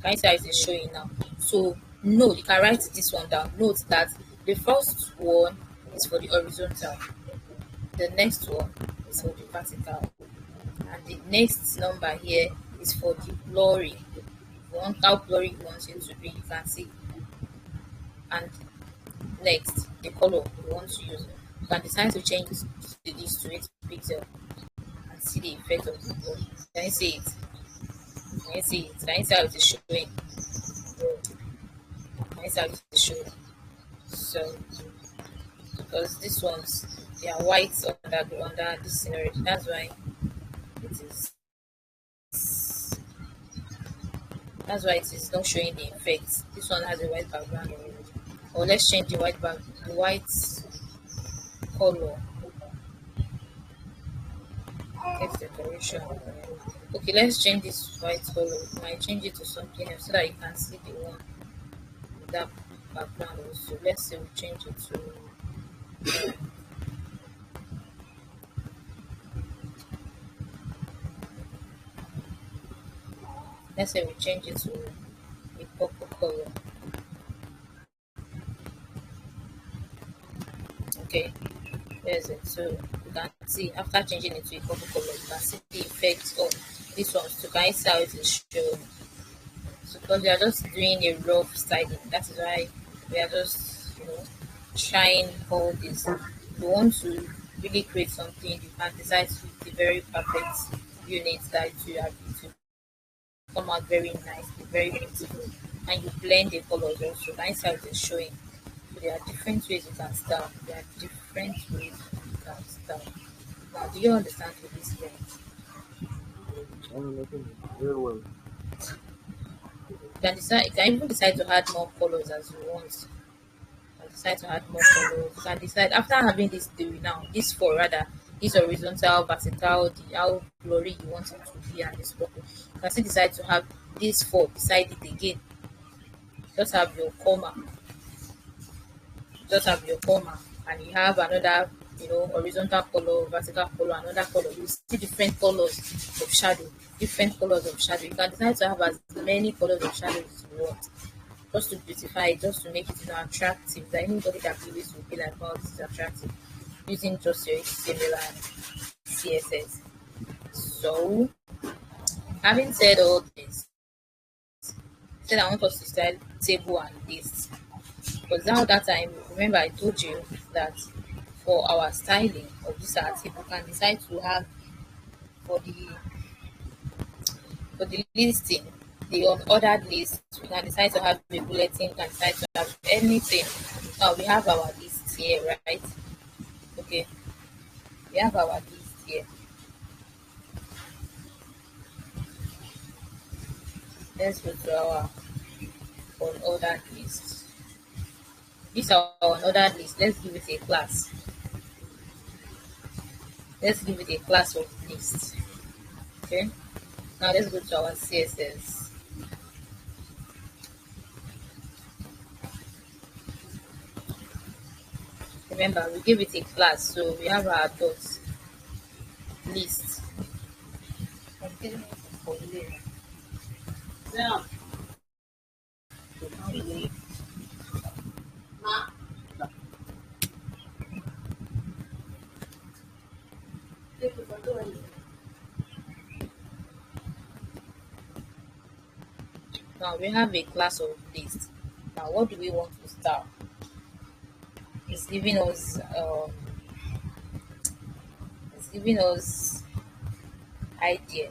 Can you see how it is showing now? So no, you can write this one down. Note that the first one is for the horizontal, the next one is for the vertical, and the next number here is for the blurry. If you want how blurry you want it to be, you can see. And next, the color you want to use. You can decide to change this to 8 pixel and see the effect of the blur. Can you see it? Can you see it? Can you see how it is showing? Can you see how it is showing? So because these ones they are white under this scenario, that's why it is it is not showing the effect. This one has a white background already. Or let's change the white color. Text decoration. Okay, let's change this white color. We might change it to something else so that you can see the one with that background also. Let's say we change it to a purple color. Okay, there's it. So you can see after changing it to a purple color, you can see the effect of this one. So can you see how it is shown? So because we are just doing a rough styling, that is why we are just trying all this. If you want to really create something, you can decide to the very perfect unit that you have to come out very nicely, very beautiful, and you blend the colors also. Can you see how it is showing? So there are different ways you can start. There are different ways you can start. Now, do you understand what this means? I'm making it very well. You can even decide to add more colors as you want. You can decide to add more colors. You can decide after having this theory now, this four rather, this horizontal, vertical, how blurry you want it to be, and this purple. You can still decide to have this four beside it again. Just have your comma, and you have another, horizontal color, vertical color, another color. You see different colors of shadow, different colors of shadow. You can decide to have as many colors of shadow as you want, just to beautify it, just to make it attractive. That anybody that views it will be like, wow, this is attractive, using just your HTML and CSS. So, having said all this, said I want us to style table and list. Because now that time, remember I told you that for our styling of this article, we can decide to have for the listing, the unordered list, we can decide to have a bulletin, we can decide to have anything. Now we have our list here, right? Okay, we have our list here. Let's go to our unordered list. This is our unordered list. Let's give it a class. Let's give it a class of list. Okay. Now let's go to our CSS. Remember, we give it a class, so we have our dot list. Yeah. Now we have a class of list. Now what do we want to start? It's giving us idea.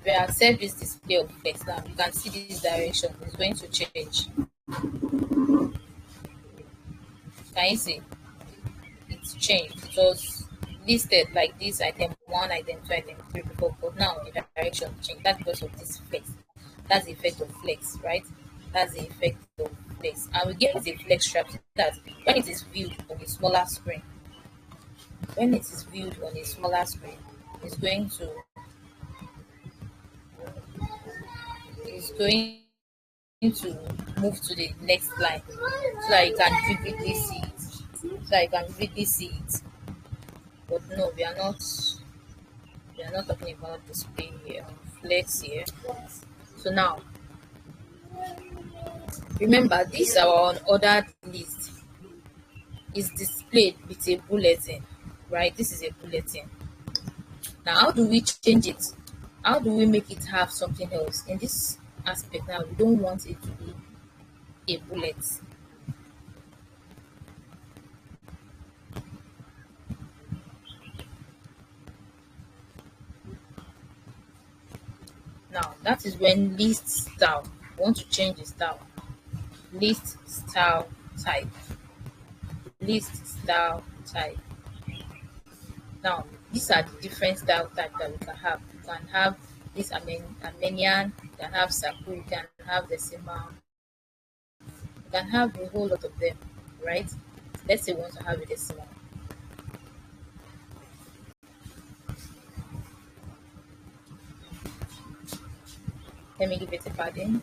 we accept this display of flex now, you can see this direction is going to change. Can you see? It's changed. It was listed like this item 1, item 2, item 3 before, but now the direction changed. That's because of this flex. That's the effect of flex, right? That's the effect of flex. And we give it a flex strap so that when it is viewed on a smaller screen, it's going to it's going to move to the next line so that you can vividly see it. But no, we are not talking about display here, flex here. So now remember, this our unordered list is displayed with a bulletin, right? This is a bulletin. Now, how do we change it? How do we make it have something else? In this aspect now, we don't want it to be a bullet. Now, that is when list style. We want to change the style. List style type. List style type. Now, these are the different style type that we can have. You can have this Armenian, you can have circle, you can have decimal, you can have a whole lot of them, right? Let's say we want to have a decimal. Let me give it a padding.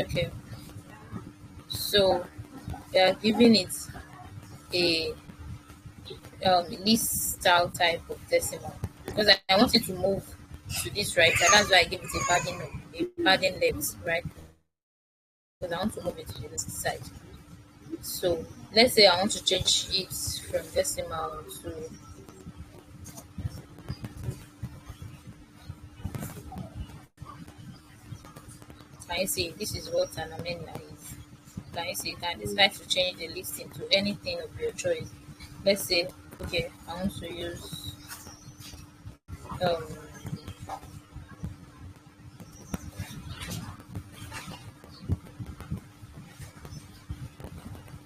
Okay, so we are giving it a list style type of decimal because I want it to move to this right side. That's why I give it a padding left, right? Because I want to move it to the left side. So let's say I want to change it from decimal to can you see this is what an amendment is? Can you see you can decide to change the listing to anything of your choice. Let's say okay, I want to use um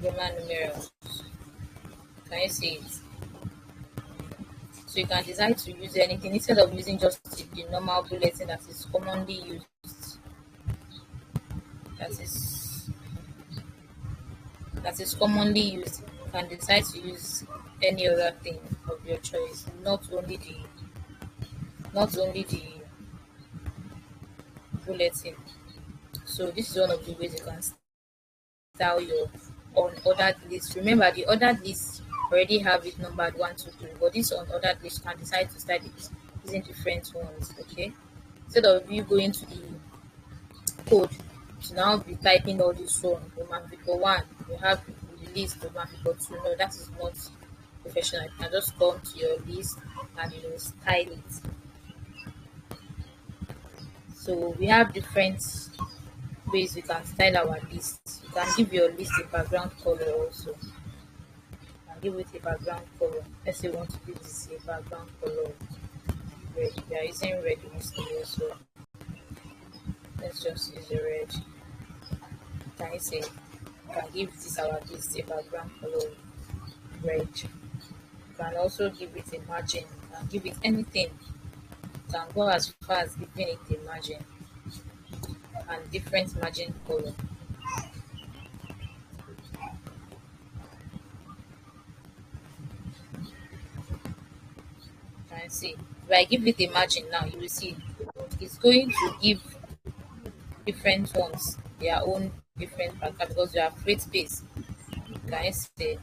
Roman numerals. Can you see it? So you can decide to use anything instead of using just the normal bulletin that is commonly used. That is commonly used. You can decide to use any other thing of your choice, not only the bulletin. So this is one of the ways you can style your unordered list. Remember, the ordered list already have it numbered 1, 2, 3, but this unordered list you can decide to style it using different ones. Okay, instead of you going to the code to now be typing all this one, Roman Vico 1, you have the list Roman Vico 2. No, that is not professional. You can just come to your list and style it. So we have different ways we can style our list. You can give your list a background color also. You can give it a background color. Let's say you want to give this a background color red. We are using red mostly also. Let's just use the red. Can you say you can give this our list a background color red. You can also give it a margin. You can give it anything. You can go as far as giving it a margin and different margin color. Can you see? If I give it a margin now, you will see it's going to give different ones their own different background because you have free space. Can you see?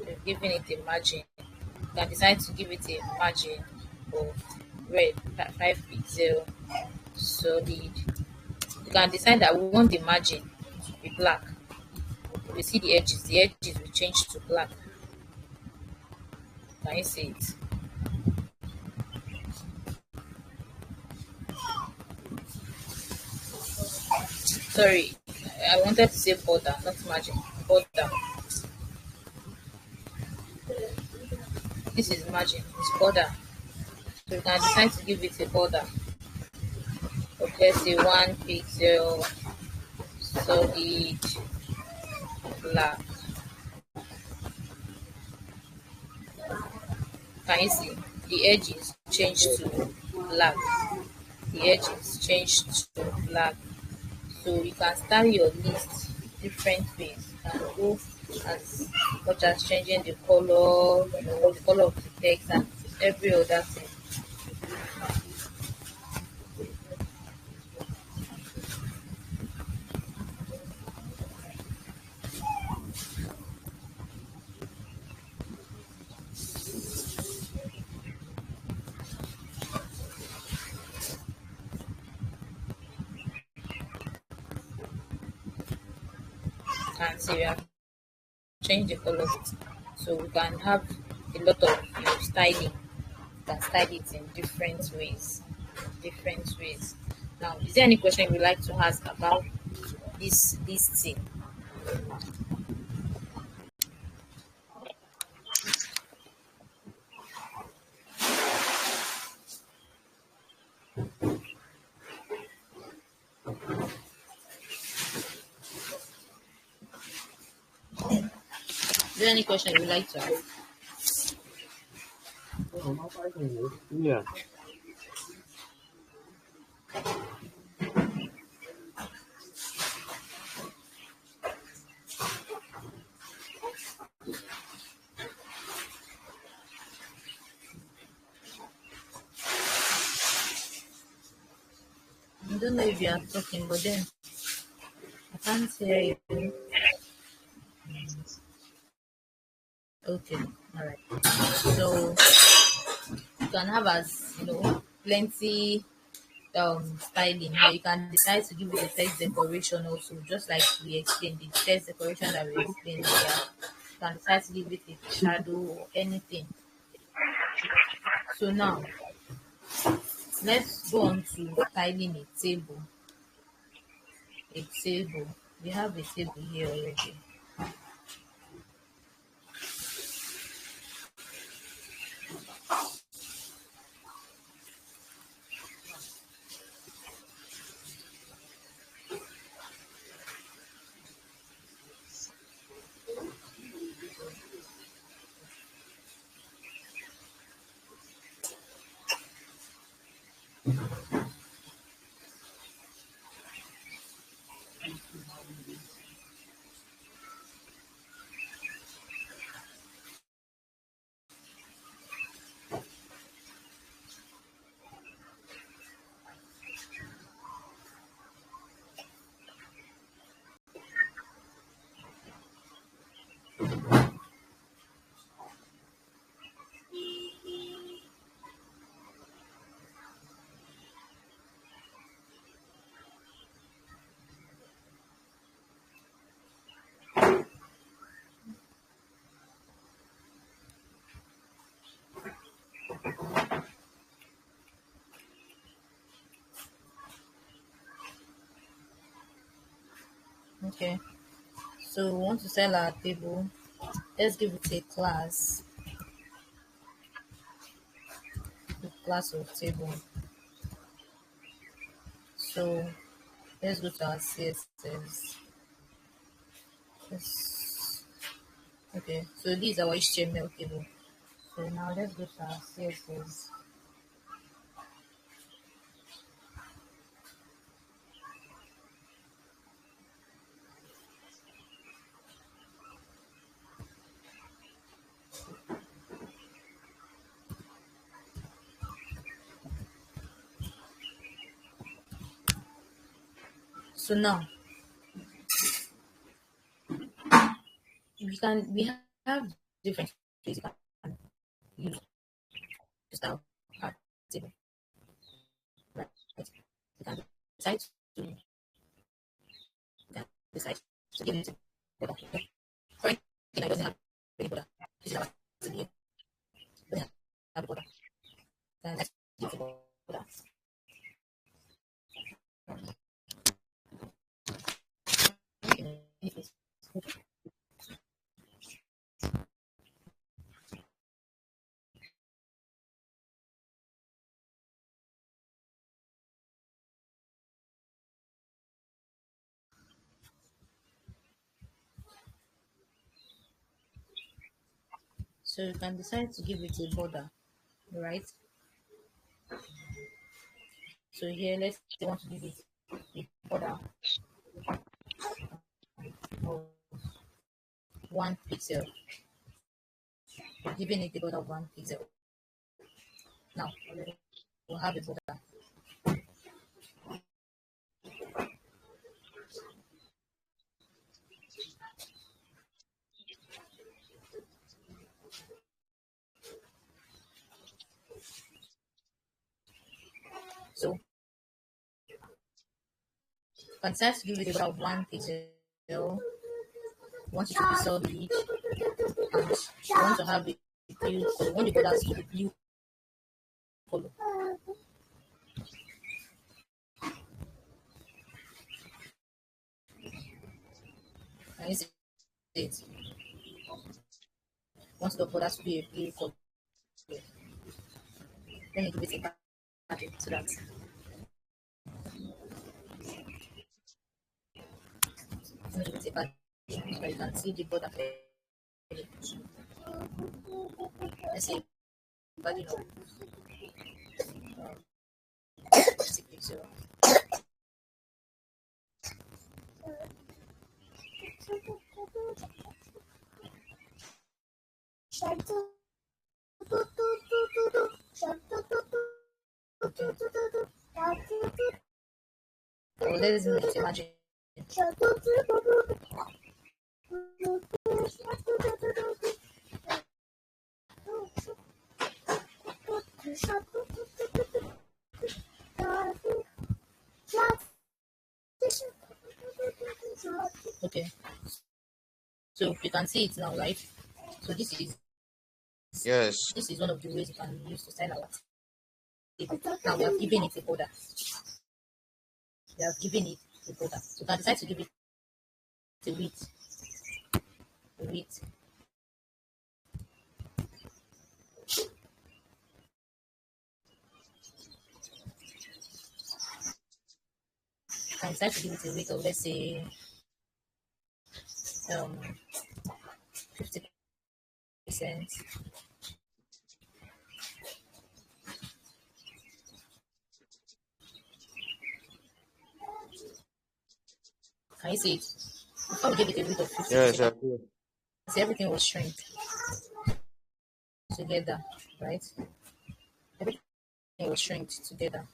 You're giving it a margin. You can decide to give it a margin of red, 5 pixel, solid. You can decide that we want the margin to be black. You see the edges will change to black. Can you see it? Sorry, I wanted to say border, not margin. Border. This is margin, it's border. So you can decide to give it a border of let's say 1 pixel, solid, black. Can you see? The edges change to black. The edges change to black. So you can style your list different ways. You can go as much as changing the color, the color of the text and every other thing. And see we have changed the color. So we can have a lot of styling. You can style it in different ways. Different ways. Now, is there any question you would like to ask about this thing? Is there any question you would like to ask? Oh, not fighting you. Yeah. I don't know if you are talking, but then I can't hear you. Okay, all right. So you can have as plenty styling. Now you can decide to give it a text decoration also, just like we explained the text decoration that we explained here. You can decide to give it a shadow or anything. So now let's go on to styling a table. A table. We have a table here already. Okay. So we want to sell our table. Let's give it a class. The class of table. So let's go to our CSS. Yes. Okay, so this is our HTML table. So now let's go to our CSS. So now we have different ways you can use to style our table. decide to decide to give it to border. Currently, I doesn't have any border. This is our CBA. Doesn't have a border. Then let's give the border. So you can decide to give it a border, right? So here, let's say you want to give it a border of 1 pixel. Giving it a border of 1 pixel. Now we'll have a border. So can decide to give it a border of 1 pixel. Want it to be solid, and you want to have it blue color. Want the borders to be blue color. Can you see it? Want the borders to be a blue color. Then you give it a pattern so that give it a pattern so that you can see the border clearly. Let's say pattern of 6 pixel. So let's imagine. Okay, so you can see it now, right? So Yes. this is one of the ways you can use to style our table. Now we have given it a border. We have given it a border. So you can decide to give it a width. A width. You can decide to give it a width of, let's say, 50%. Can you see it? Before we give it a width of 50%, Yes, I do. see everything was shrink together, right? Everything was shrink together.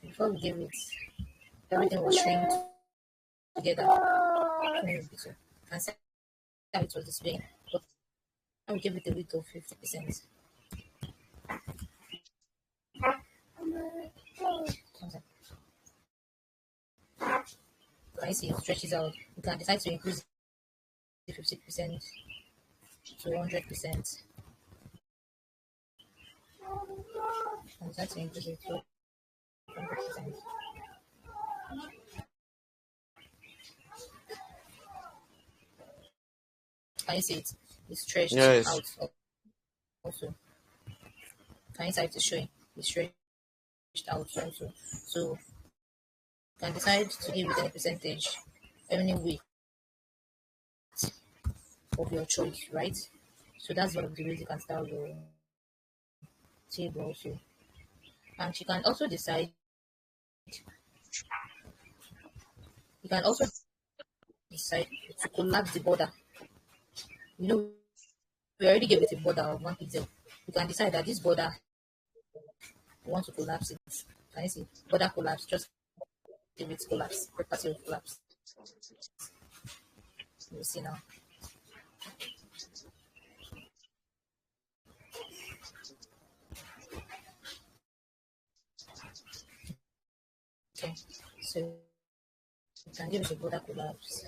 Before we gave it, everything was shrink together. And see how it was displaying. But I will give it a width of 50%. Can you see it stretches out? You can decide to increase the 50% to 100%. And decide to increase it to 100%. Can you see it? It's stretched Yes. out also. Can you see it is showing? It's stretched out also. So you can decide to give it a percentage any way of your choice, right? So that's one of the ways you can style your table also. And you can also decide, you can also decide to collapse the border. You know, we already gave it a border of 1 pixel. You can decide that this border, you want to collapse it. Can you see? Border collapse, just give it collapse, property of collapse. You see now. give it a border collapse.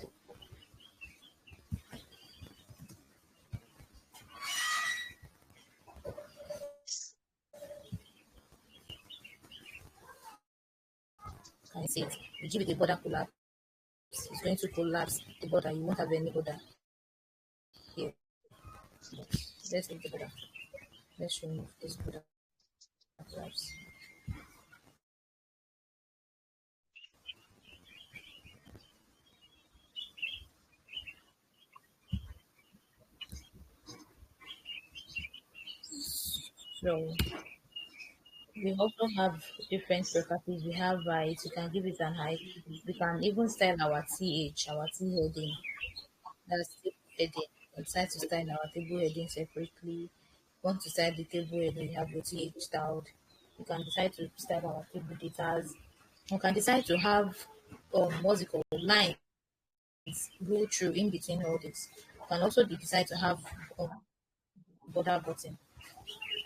Can you see it? You give it a border collapse. It's going to collapse the border. You won't have any border here. Let's leave the border. Let's remove this border collapse. So we also have different properties. We have height. You can give it an height. We can even style our th, our t heading. That's table heading. We decide to style our table heading separately. Want to style the table heading, we have your th styled. You can decide to style our table data. You can decide to have what's it called, lines go through in between all this. You can also decide to have um, border button,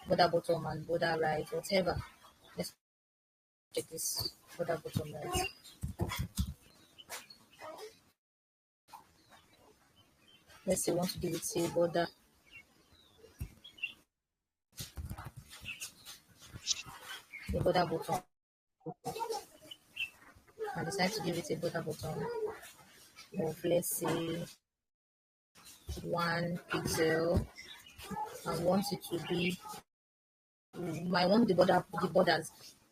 border bottom and border right, whatever. Let's check this border bottom right. Let's say we want to give it say border the border bottom. I decide to give it a border bottom of let's say 1 pixel. I want it to be I want the borders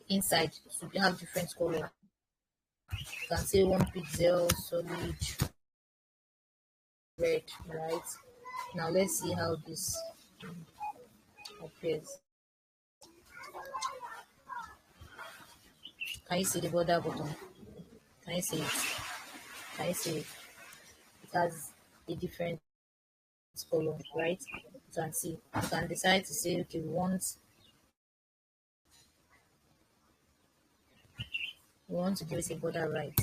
inside to have different color. You can say 1 pixel solid red, right? Now let's see how this appears. Can you see the border button? Can you see it? Can you see it? It has a different color, right? You can see. You can decide to say, okay, we want to give it a border right.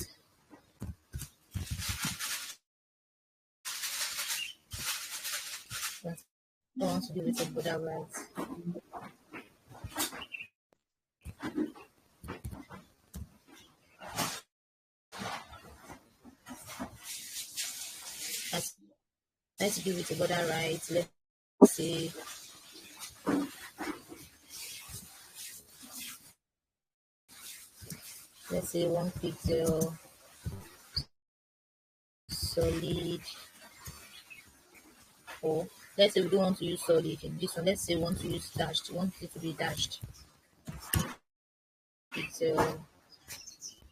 We want to give it a border right. Let's give it a border right. Let's say let's say 1 pixel solid, or let's say we don't want to use solid in this one. Let's say we want to use dashed. We want it to be dashed. Pixel,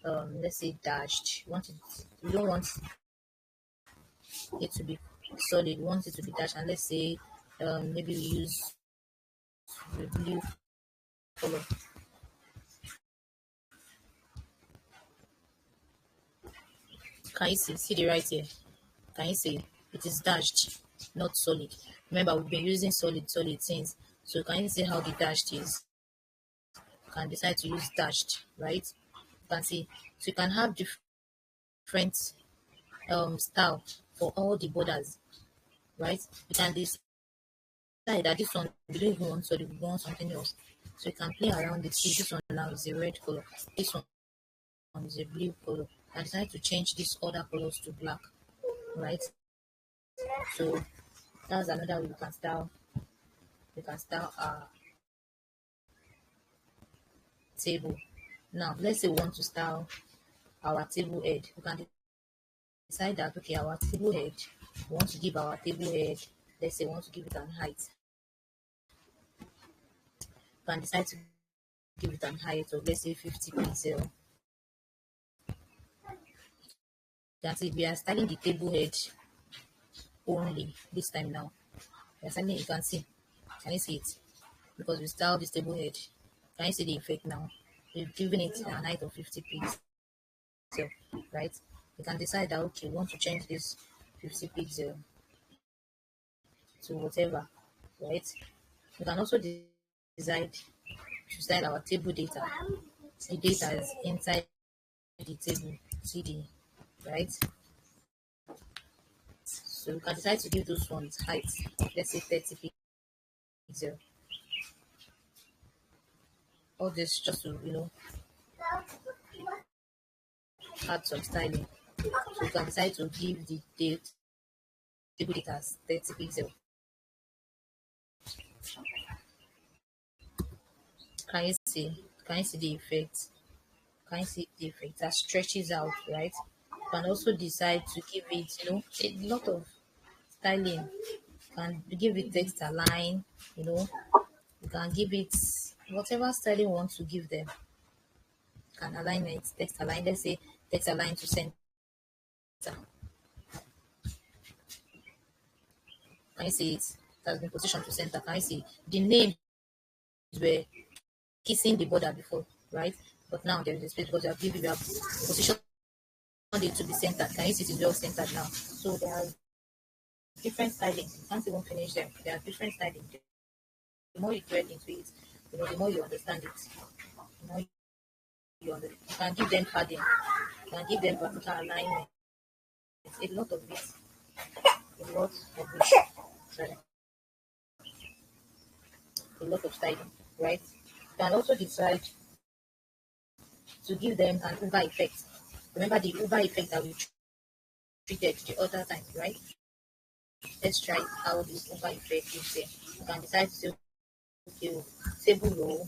let's say dashed. We don't want it to be solid. We want it to be dashed. And let's say maybe we use the blue color. Can you see the right here? Can you see it is dashed, not solid? Remember, we've been using solid since. So can you see how the dashed is? You can decide to use dashed, right? You can see. So you can have different style for all the borders, right? You can decide that this one we don't even want solid, we want something else. So you can play around it. See, this one now is a red color. This one is a blue color. I decide to change these other colors to black, right? So that's another way you can style. You can style our table. Now let's say we want to style our table head. We can decide that okay, our table head, we want to give our table head, let's say we want to give it an height. You can decide to give it an height of let's say 50 pixel. You can see we are styling the table head only this time now. We are styling, you can see. Can you see it? Because we styled this table head. Can you see the effect now? We've given it a height of 50 pixel, right? You can decide that okay, we want to change this 50 pixel to whatever, right? You can also decide to style our table data. The data is inside the table, CD, right? So you can decide to give those ones height, let's say 30 pixel. All this just to add some styling. So you can decide to give the table data as 30 pixels. Can you see? Can you see the effect? Can you see the effect that stretches out, right? You can also decide to give it, a lot of styling. You can give it text align, you know, you can give it whatever styling you want to give them. You can align it, text align. Let's say text align to center. Can you see it? It has been positioned to center. Can you see the names were kissing the border before, right? But now there is a space because you have positioned it to be centered. Can you see it is well centered now? So there are different styling. You can't even finish them. There are different styling. The more you get into it, the more you understand it. The more you can give them padding. You can give them vertical alignment. It's a lot of it. A lot of it. Sorry. A lot of styling, right? You can also decide to give them an Uber effect. Remember the Uber effect that we treated the other time, right? Let's try how this Uber effect is there. You can decide to say, okay, table row,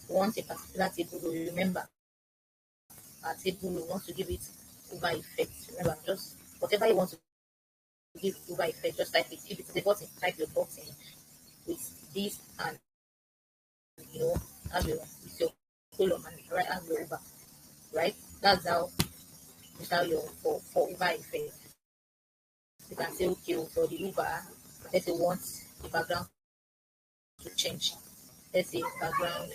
want a particular table row, remember our table row, want to give it Uber effect. Remember, just whatever you want to give Uber effect, just type it. If it's the button, type your button with this and have your with your column and right as your Uber, right? That's how your for Uber effect. You can say okay for the Uber, let's say want the background to change. Let's say background,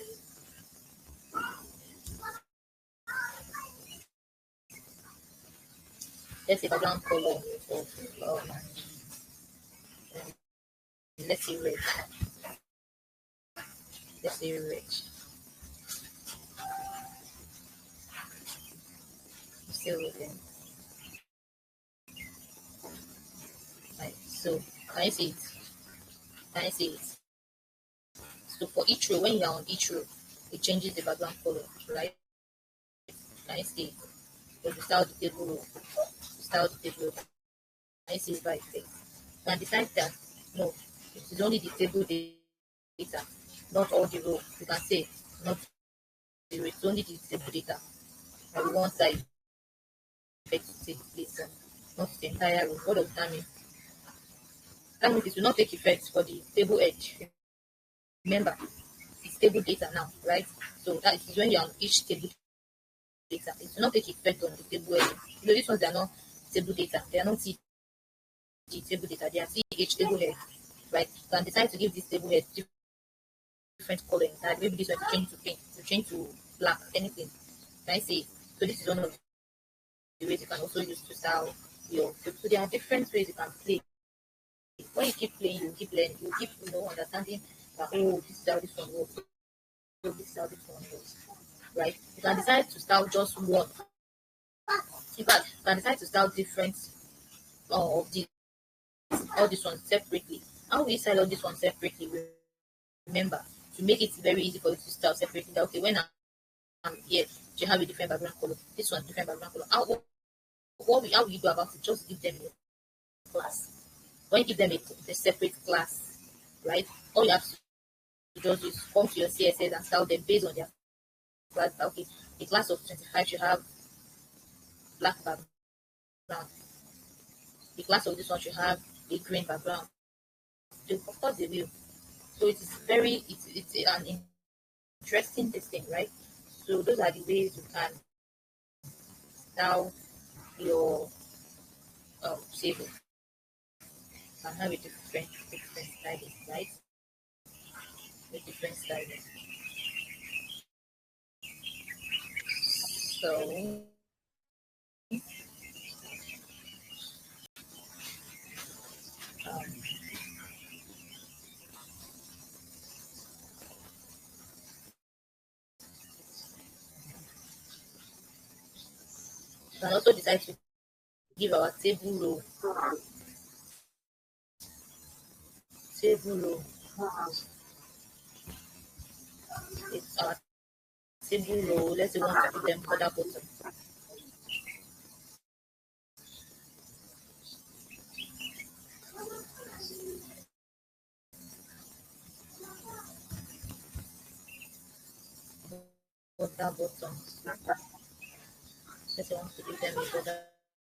let's say background color of let's say red. Let's say red. Still within. Right. So can I see it? Can I see it? So for each row, when you are on each row, it changes the background color, right? Can I see it? So you start the table row. You start the table row. Can I see it by effect? You can decide that no, it is only the table data, not all the row. You can say not the row, it's only the table data. And we want that effect to take place, not the entire row. What does that mean? That means it will not take effect for the table edge. Remember, it's table data now, right? So that is when you're on each table data. It will not take effect on the table edge. These ones they are not table data. They are not table data. They are TH table head, right? You can decide to give this table head different color inside. Maybe this one to change to pink, to change to black, anything. Can I say? So this is one of the ways you can also use to style your. So there are different ways you can play. When you keep playing, you keep learning, you keep understanding that this is how this one works. So this is how this one works. Right? You can decide to style just one. In fact, you can decide to style different of the all these ones separately. How we style all these ones separately? Remember to make it very easy for you to style separately. That okay, when I'm here, you have a different background color. This one different background color. How we go about it? Just give them a class. When you give them a separate class, right? All you have to just is come to your CSS and style them based on their class. Okay, the class of 25 should have black background. The class of this one should have a green background. Of course they will. So it is it's an interesting thing, right? So those are the ways you can style your table and have a different styling, right? A different styling. So um, you can also decide to give our table row. It's our table row. Let's say we want to give them other bottom. that button. Let's say I want to give them a border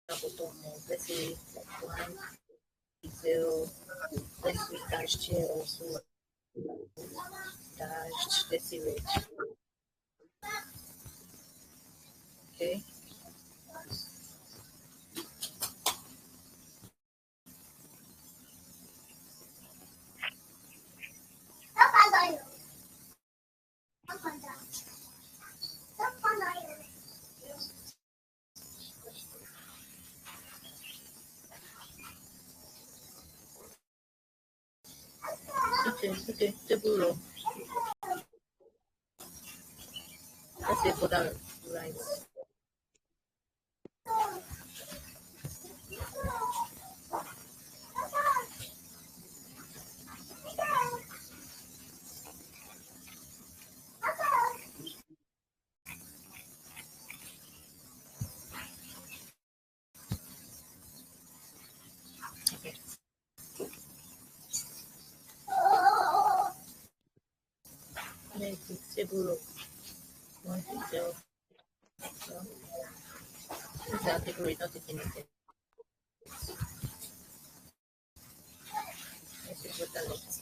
button of, let's say, like 1 pixel. Let's see dashed here also, dashed. Let's see red. Okay. Okay, table row. Let's say border right. Okay. Let's see table row. 1 pixel. So, since our table is not taking it, let's see border left.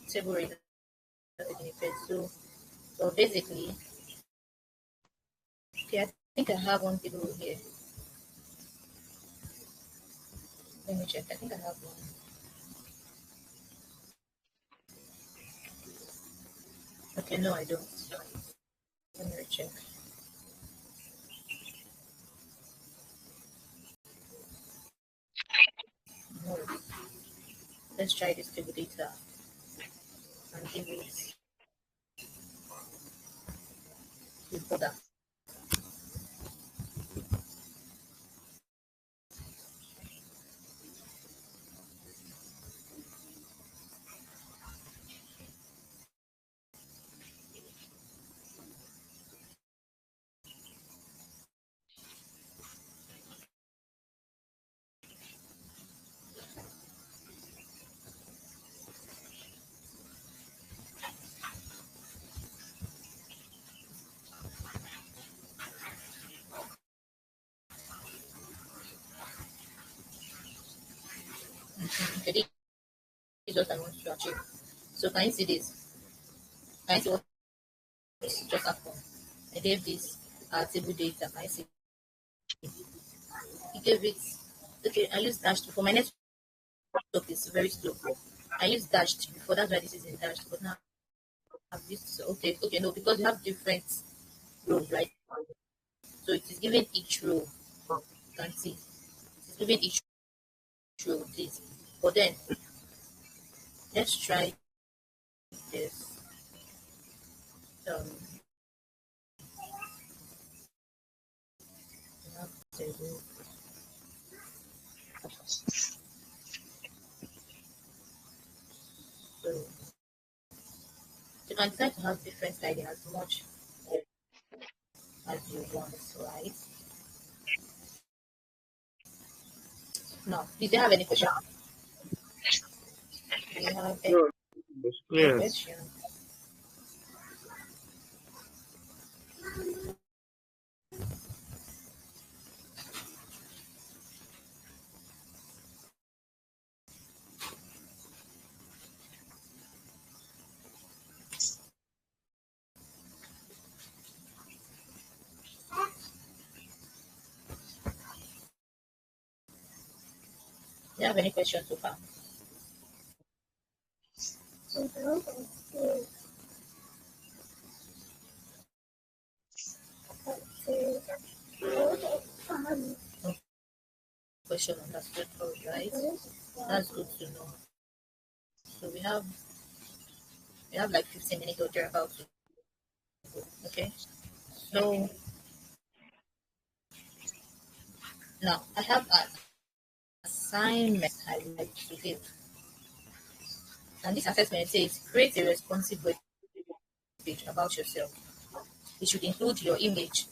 Table is not taking it. So basically, okay, I think I have one table row here. Let me check. I think I have one. Okay, no, I don't. Let me check. No. Let's try this table data and give it the border. Okay, this is what I want to achieve. So can you see this? Can you see what just happened? I gave this table data. Can you see? He gave it. Okay, I used dashed for my network is very slow. I used dashed before. That's why this is in dashed. But now I've used so okay no because we have different rows, right? So it is given each row. You can see it is given each row this. But then let's try this. Um, we have table. So you can decide to have different styling as much as you want, right? Now, did you have any question? Do you have No, it's any clear. question? Do you have any questions so far? No question understood, all right? That's good to know. So we have like 15 minutes or thereabouts. Okay. So now I have an assignment I would like to give. And this assessment says create a responsive web page about yourself. It should include your image,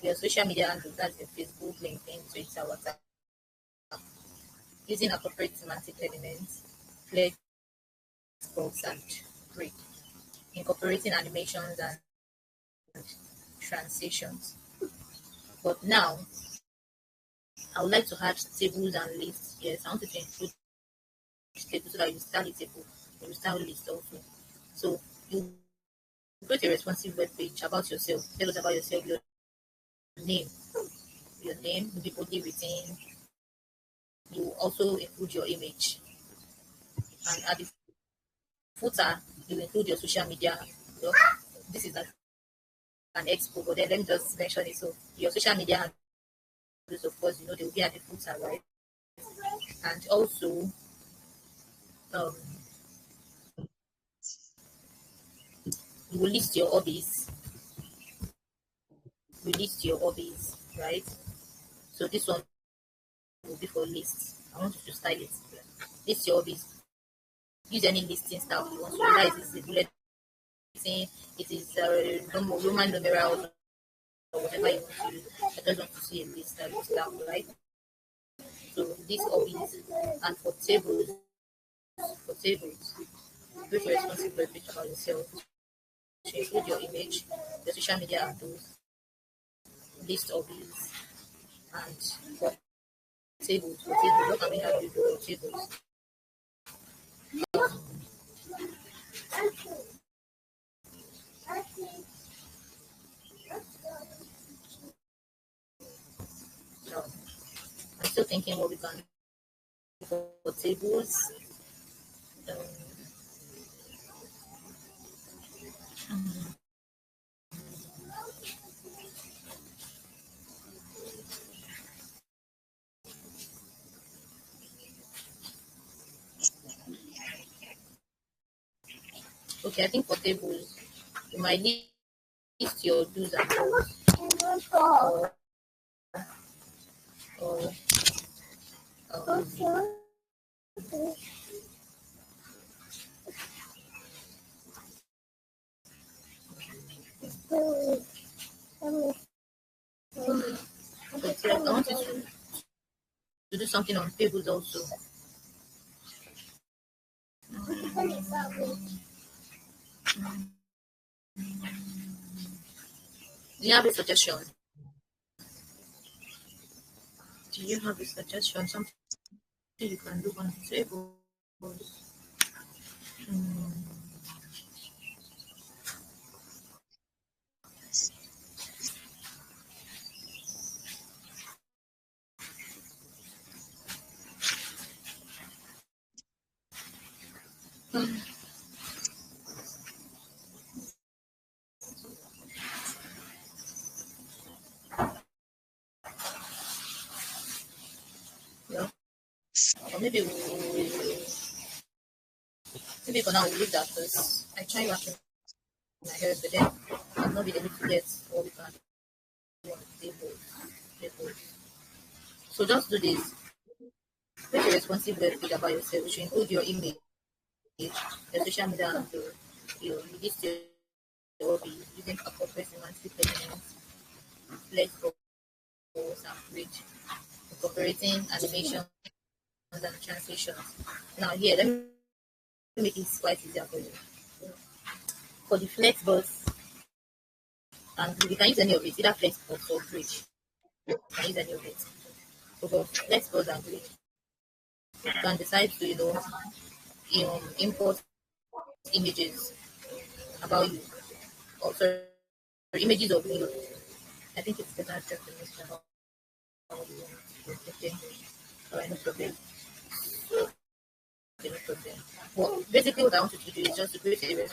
your social media handle, that's your Facebook, LinkedIn, Twitter, WhatsApp, using appropriate semantic elements, flex, box, and grid, incorporating animations and transitions. But now, I would like to add tables and lists. Yes, I want to include tables so that you style a table, you style list also. So you create a responsive web page about yourself. Tell us about yourself, name, your name will be boldly written. You also include your image, and at the footer, you include your social media. You know, this is like an expo, but then let me just mention it. So your social media handles, of course, they will be at the footer, right? And also, um, you will list your hobbies. You list your hobbies, right? So this one will be for lists. I want you to style it. List your hobbies. Use any listing style you want. So whether it is a bullet listing, it is Roman numerals, or whatever you want to use. I just want to see a list that is style, right? So these hobbies, and for tables, create a responsive web page about yourself. To include your image, your social media handles, list hobbies, and for tables, what can we have you do for tables? So I'm still thinking what we can do for tables. Um, okay, I think for tables, you might list your do's and don'ts, or um, but I want you to do something on tables also. Do you have a suggestion? Do you have a suggestion? Something you can do on tables? Yeah. Or maybe for now we'll leave that because I try working in my head, but then I'm not really able to get what we can do on tables. So just do this. Create a responsive web page about yourself, which will include your image, your social media handle, your list your hobby, using appropriate semantic elements, flexible and bridge, incorporating animations and transitions. Now here, let me make it quite easier for you. For the flexbox, and we can use any of it, either flexbox or bridge. You can use any of it. So for flexbox and bridge, you can decide to, import images about you, or sorry, images of you. I think it's better just to mention about you want. Okay. All right, no problem. Okay, no problem. Well, basically, what I want you to do is just to create a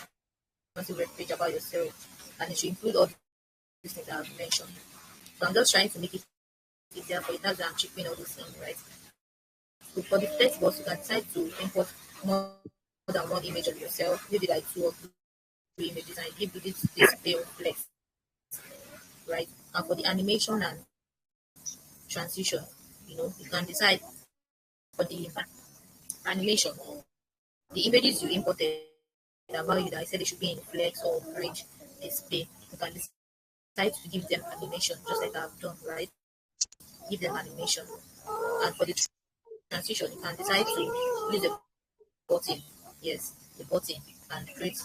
responsive web page about yourself, and it should include all these things that I've mentioned. So I'm just trying to make it easier for you. That's why I'm chipping all these things, right? So for the text box, you can decide to import more than one image of yourself, maybe like two or three images, and give you this display of flex, right? And for the animation and transition, you can decide for the animation, the images you imported about you that I said they should be in flex or bridge display. You can decide to give them animation, just like I've done, right? Give them animation. And for the transition, you can decide to use the button. Yes, the button and create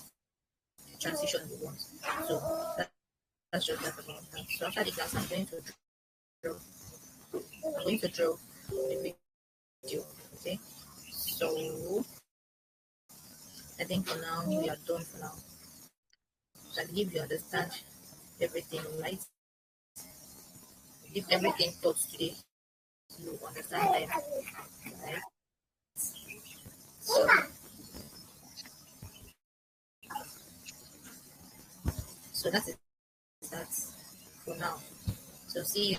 the transition you want. So that's just that about that. So after the class, draw. I'm going to draw the video. Okay. So I think for now we are done for now. So I believe you understand everything, right? If everything taught today, you understand them, right? So, so that is that for now. So see you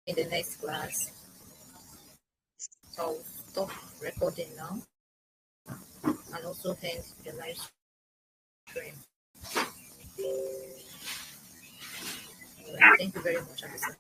in the next class. So I'll stop recording now and also end the live stream. Thank you very much, Abisa.